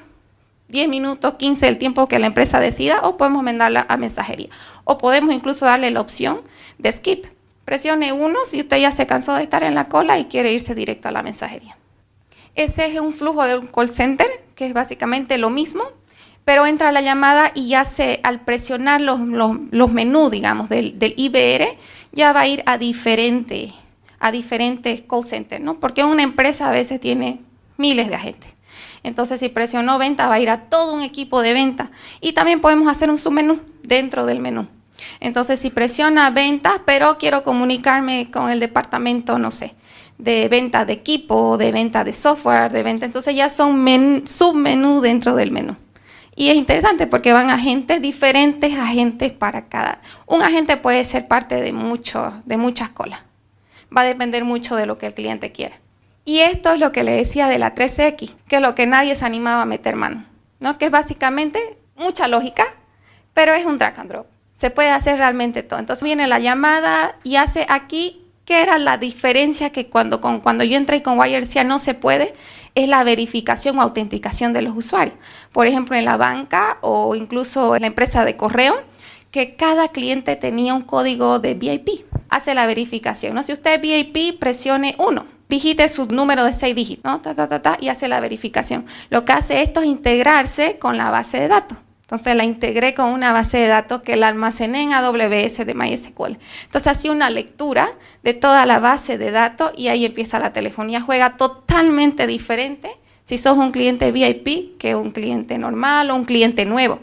10 minutos, 15, el tiempo que la empresa decida, o podemos mandarla a mensajería. O podemos incluso darle la opción de skip. Presione 1 si usted ya se cansó de estar en la cola y quiere irse directo a la mensajería. Ese es un flujo de un call center, que es básicamente lo mismo, pero entra la llamada y ya al presionar los menús, digamos, del IBR, ya va a ir a diferentes call centers, ¿no? Porque una empresa a veces tiene miles de agentes. Entonces, si presionó venta, va a ir a todo un equipo de venta. Y también podemos hacer un submenú dentro del menú. Entonces, si presiona ventas, pero quiero comunicarme con el departamento, no sé, de venta de equipo, de venta de software, de venta, entonces ya son submenú dentro del menú. Y es interesante porque van agentes, diferentes agentes para cada. Un agente puede ser parte de muchas colas. Va a depender mucho de lo que el cliente quiere. Y esto es lo que le decía de la 13X, que es lo que nadie se animaba a meter mano, ¿no? Que es básicamente mucha lógica, pero es un drag and drop. Se puede hacer realmente todo. Entonces viene la llamada y hace aquí, ¿qué era la diferencia que cuando yo entré con Wire decía no se puede? Es la verificación o autenticación de los usuarios. Por ejemplo, en la banca o incluso en la empresa de correo, que cada cliente tenía un código de VIP. Hace la verificación, ¿no? Si usted es VIP, presione 1. Digite su número de 6 dígitos, ¿no? Y hace la verificación. Lo que hace esto es integrarse con la base de datos. Entonces la integré con una base de datos que la almacené en AWS de MySQL. Entonces hacía una lectura de toda la base de datos y ahí empieza la telefonía. Juega totalmente diferente si sos un cliente VIP que un cliente normal o un cliente nuevo.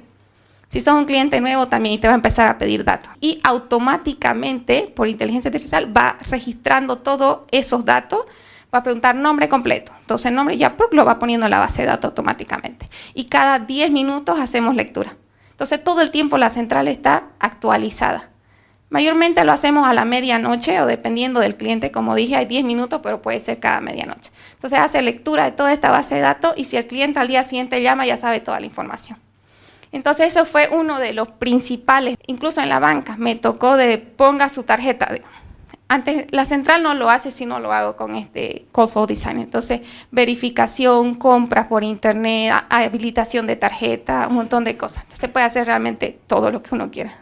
Si sos un cliente nuevo también te va a empezar a pedir datos. Y automáticamente, por inteligencia artificial, va registrando todos esos datos. Va a preguntar nombre completo. Entonces el nombre ya lo va poniendo en la base de datos automáticamente. Y cada 10 minutos hacemos lectura. Entonces todo el tiempo la central está actualizada. Mayormente lo hacemos a la medianoche o dependiendo del cliente. Como dije, hay 10 minutos, pero puede ser cada medianoche. Entonces hace lectura de toda esta base de datos y si el cliente al día siguiente llama, ya sabe toda la información. Entonces eso fue uno de los principales. Incluso en la banca me tocó de ponga su tarjeta. Antes la central no lo hace si no lo hago con este Code for Design. Entonces, verificación, compras por internet, habilitación de tarjeta, un montón de cosas. Entonces, se puede hacer realmente todo lo que uno quiera.